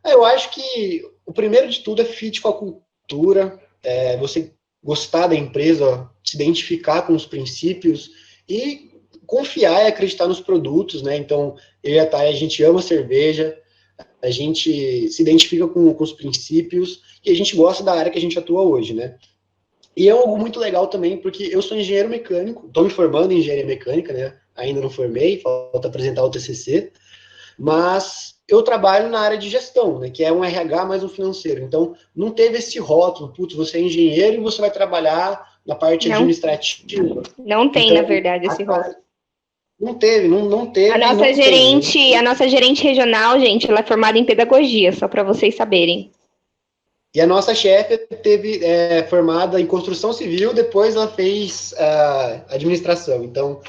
Eu acho que o primeiro de tudo é fit com a cultura, você gostar da empresa, se identificar com os princípios e confiar e acreditar nos produtos, né? Então, eu e a Thay, a gente ama cerveja, a gente se identifica com os princípios e a gente gosta da área que a gente atua hoje, né? E é algo muito legal também, porque eu sou engenheiro mecânico, estou me formando em engenharia mecânica, né? Ainda não formei, falta apresentar o TCC, mas eu trabalho na área de gestão, né? Que é um RH mais um financeiro. Então, não teve esse rótulo, putz, você é engenheiro e você vai trabalhar na parte administrativa. Não tem, então, na verdade, esse rótulo. Não teve. A nossa gerente regional, gente, ela é formada em pedagogia, só para vocês saberem. E a nossa chefe teve formada em construção civil, depois ela fez administração. Então,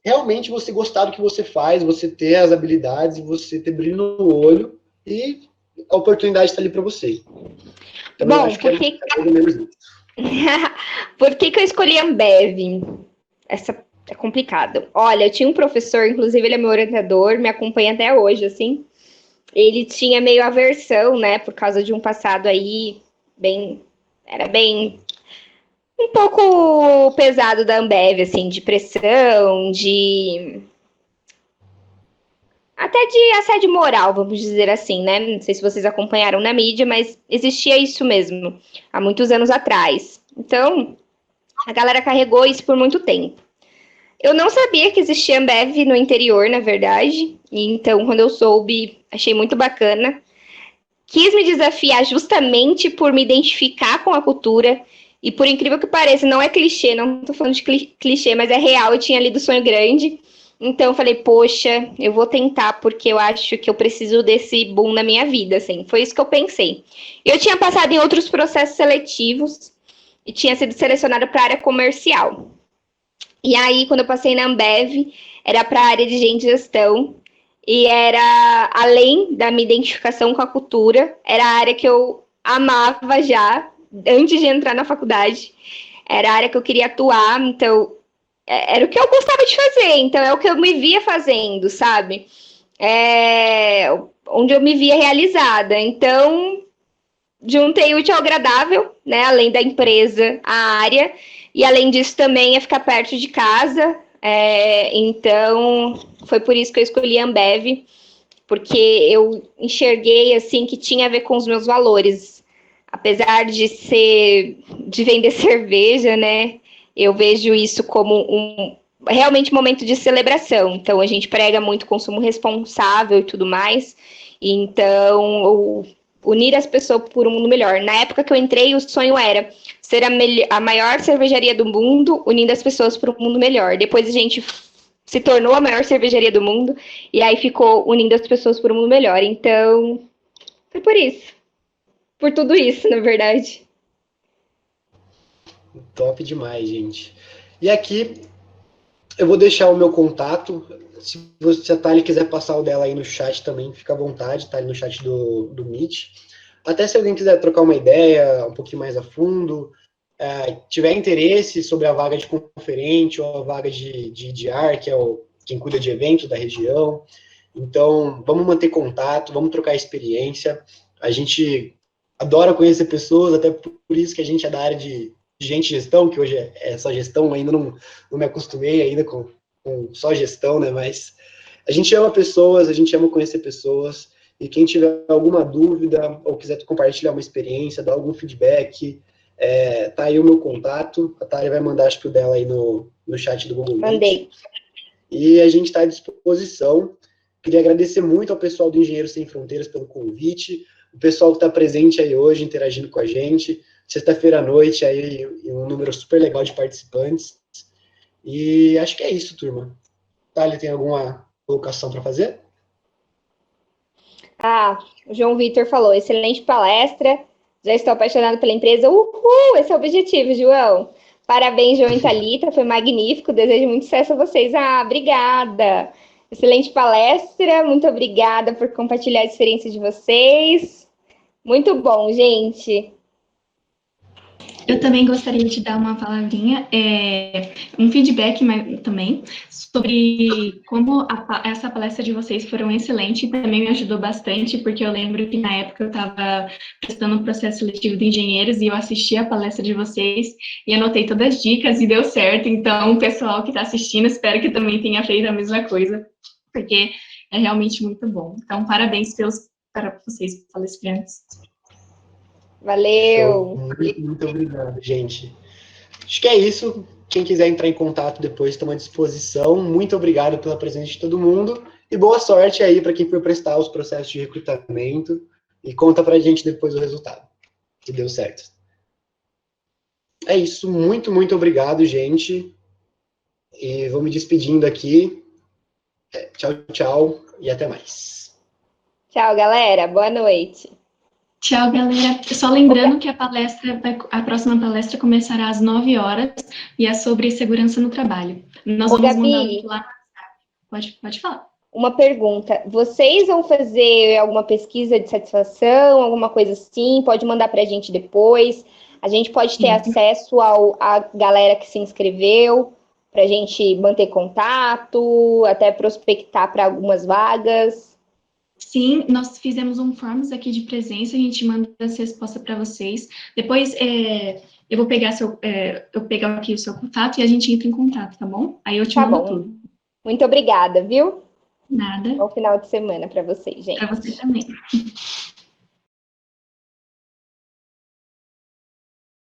realmente você gostar do que você faz, você ter as habilidades, você ter brilho no olho e a oportunidade está ali para você. Então, bom, eu acho que por que eu escolhi a Ambev? Essa é complicado. Olha, eu tinha um professor, inclusive ele é meu orientador, me acompanha até hoje, assim. Ele tinha meio aversão, né, por causa de um passado aí era bem um pouco pesado da Ambev, assim, de pressão, até de assédio moral, vamos dizer assim, né? Não sei se vocês acompanharam na mídia, mas existia isso mesmo, há muitos anos atrás. Então, A galera carregou isso por muito tempo. Eu não sabia que existia Ambev no interior, na verdade. Então, quando eu soube, achei muito bacana. Quis me desafiar justamente por me identificar com a cultura. E por incrível que pareça, não é clichê, não tô falando de clichê, mas é real. Eu tinha lido Sonho Grande. Então, eu falei, poxa, eu vou tentar, porque eu acho que eu preciso desse boom na minha vida, assim. Foi isso que eu pensei. Eu tinha passado em outros processos seletivos e tinha sido selecionada para a área comercial. E aí, quando eu passei na Ambev, era para a área de gente de gestão. E era, além da minha identificação com a cultura, era a área que eu amava já, antes de entrar na faculdade. Era a área que eu queria atuar, então era o que eu gostava de fazer, então é o que eu me via fazendo, sabe? Onde eu me via realizada. Então, juntei o útil ao agradável, né? Além da empresa, a área, e além disso também é ficar perto de casa. Então, foi por isso que eu escolhi a Ambev, porque eu enxerguei assim que tinha a ver com os meus valores. Apesar de vender cerveja, né? Eu vejo isso como realmente momento de celebração. Então, a gente prega muito consumo responsável e tudo mais. Então, unir as pessoas por um mundo melhor. Na época que eu entrei, o sonho era ser a maior cervejaria do mundo, unindo as pessoas para um mundo melhor. Depois a gente se tornou a maior cervejaria do mundo, e aí ficou unindo as pessoas para um mundo melhor. Então, foi por isso. Por tudo isso, na verdade. Top demais, gente. E aqui eu vou deixar o meu contato. Se a Thali quiser passar o dela aí no chat também, fica à vontade, tá ali no chat do Meet. Até se alguém quiser trocar uma ideia um pouquinho mais a fundo, tiver interesse sobre a vaga de conferente ou a vaga de IDR, que é quem cuida de eventos da região. Então, vamos manter contato, vamos trocar experiência. A gente adora conhecer pessoas, até por isso que a gente é da área de gente gestão, que hoje é só gestão, ainda não me acostumei ainda com só gestão, né? Mas a gente ama pessoas, a gente ama conhecer pessoas, e quem tiver alguma dúvida ou quiser compartilhar uma experiência, dar algum feedback, tá aí o meu contato. A Thalia vai mandar, acho que o dela aí no chat do Google Meet. Mandei. E a gente está à disposição. Queria agradecer muito ao pessoal do Engenheiros Sem Fronteiras pelo convite, o pessoal que está presente aí hoje, interagindo com a gente. Sexta-feira à noite, aí um número super legal de participantes. E acho que é isso, turma. Thalia, tem alguma colocação para fazer? O João Vitor falou, excelente palestra, já estou apaixonado pela empresa. Uhul, esse é o objetivo, João. Parabéns, João e Thalita, foi magnífico, desejo muito sucesso a vocês. Obrigada. Excelente palestra, muito obrigada por compartilhar a experiência de vocês. Muito bom, gente. Eu também gostaria de dar uma palavrinha, um feedback também, sobre como essa palestra de vocês foram excelente, também me ajudou bastante, porque eu lembro que na época eu estava prestando um processo seletivo de engenheiros e eu assisti a palestra de vocês e anotei todas as dicas e deu certo, então o pessoal que está assistindo, espero que também tenha feito a mesma coisa, porque é realmente muito bom. Então, parabéns para vocês, palestrantes. Valeu! Muito obrigado, gente. Acho que é isso. Quem quiser entrar em contato depois, estamos à disposição. Muito obrigado pela presença de todo mundo. E boa sorte aí para quem for prestar os processos de recrutamento. E conta para a gente depois o resultado, se deu certo. É isso. Muito, muito obrigado, gente. E vou me despedindo aqui. Tchau, tchau. E até mais. Tchau, galera. Boa noite. Tchau, galera. Só lembrando que a próxima palestra começará às 9 horas e é sobre segurança no trabalho. Nós vamos Gabi, mandar lá. Pode falar. Uma pergunta. Vocês vão fazer alguma pesquisa de satisfação, alguma coisa assim? Pode mandar para a gente depois. A gente pode ter acesso à galera que se inscreveu, para a gente manter contato, até prospectar para algumas vagas. Sim, nós fizemos um forms aqui de presença, a gente manda essa resposta para vocês. Depois eu vou pegar aqui o seu contato e a gente entra em contato, tá bom? Aí eu te mando tudo. Muito obrigada, viu? Nada. Bom final de semana para vocês, gente. Para você também.